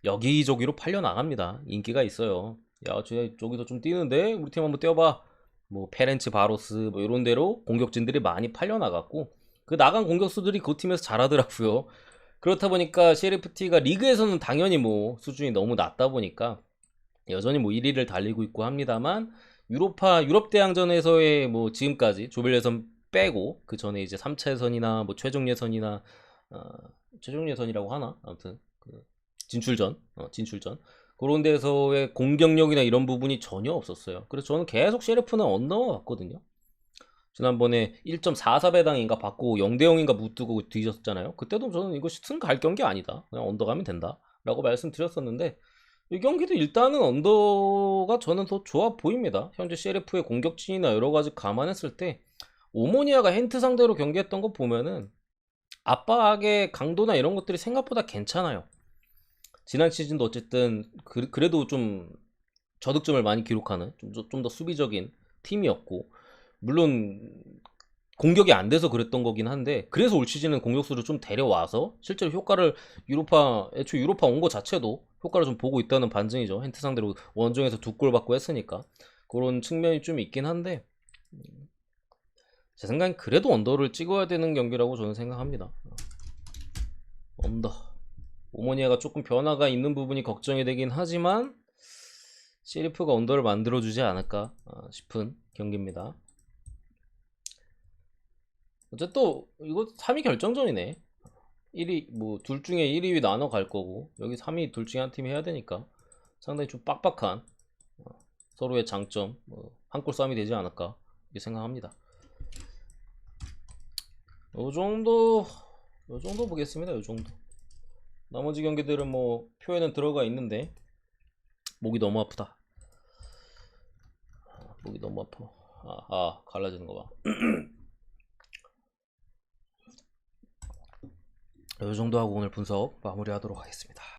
여기저기로 팔려 나갑니다. 인기가 있어요. 야, 저기서 좀 뛰는데 우리 팀 한번 뛰어봐. 뭐 페렌츠 바로스 뭐 이런 데로 공격진들이 많이 팔려 나갔고, 그 나간 공격수들이 그 팀에서 잘하더라고요. 그렇다 보니까 셰리프티가 리그에서는 당연히 뭐 수준이 너무 낮다 보니까 여전히 뭐 1위를 달리고 있고 합니다만, 유럽 대항전에서의 뭐 지금까지 조별 예선 빼고 그 전에 이제 3차 예선이나 뭐 최종 예선이나 최종 예선이라고 하나? 아무튼 그 진출전 그런 데서의 공격력이나 이런 부분이 전혀 없었어요. 그래서 저는 계속 셰리프는 언더가 같거든요. 지난번에 1.44 배당인가 받고 0대0인가 무뜨고 뒤졌잖아요. 그때도 저는 이거 승 갈 경기 아니다, 그냥 언더 가면 된다 라고 말씀드렸었는데, 이 경기도 일단은 언더가 저는 더 좋아 보입니다. 현재 셰리프의 공격진이나 여러가지 감안했을 때 오모니아가 헨트 상대로 경기했던 거 보면은 압박의 강도나 이런 것들이 생각보다 괜찮아요. 지난 시즌도 어쨌든 그래도 좀 저득점을 많이 기록하는 좀 더 수비적인 팀이었고, 물론 공격이 안 돼서 그랬던 거긴 한데, 그래서 올 시즌은 공격수를 좀 데려와서 실제로 효과를 애초에 유로파 온 거 자체도 효과를 좀 보고 있다는 반증이죠. 헨트 상대로 원정에서 2골 받고 했으니까 그런 측면이 좀 있긴 한데, 제 생각엔 그래도 언더를 찍어야 되는 경기라고 저는 생각합니다. 언더. 오모니아가 조금 변화가 있는 부분이 걱정이 되긴 하지만 셰리프가 언더를 만들어주지 않을까 싶은 경기입니다. 어쨌든 이거 3위 결정전이네. 1위 뭐 둘 중에 1, 2위 나눠 갈 거고, 여기 3위 둘 중에 한 팀이 해야 되니까 상당히 좀 빡빡한 서로의 장점, 한 골 싸움이 되지 않을까 이렇게 생각합니다. 요 정도 보겠습니다. 요 정도. 나머지 경기들은 뭐 표에는 들어가 있는데 목이 너무 아프다. 목이 너무 아파. 갈라지는 거 봐. 이 정도 하고 오늘 분석 마무리하도록 하겠습니다.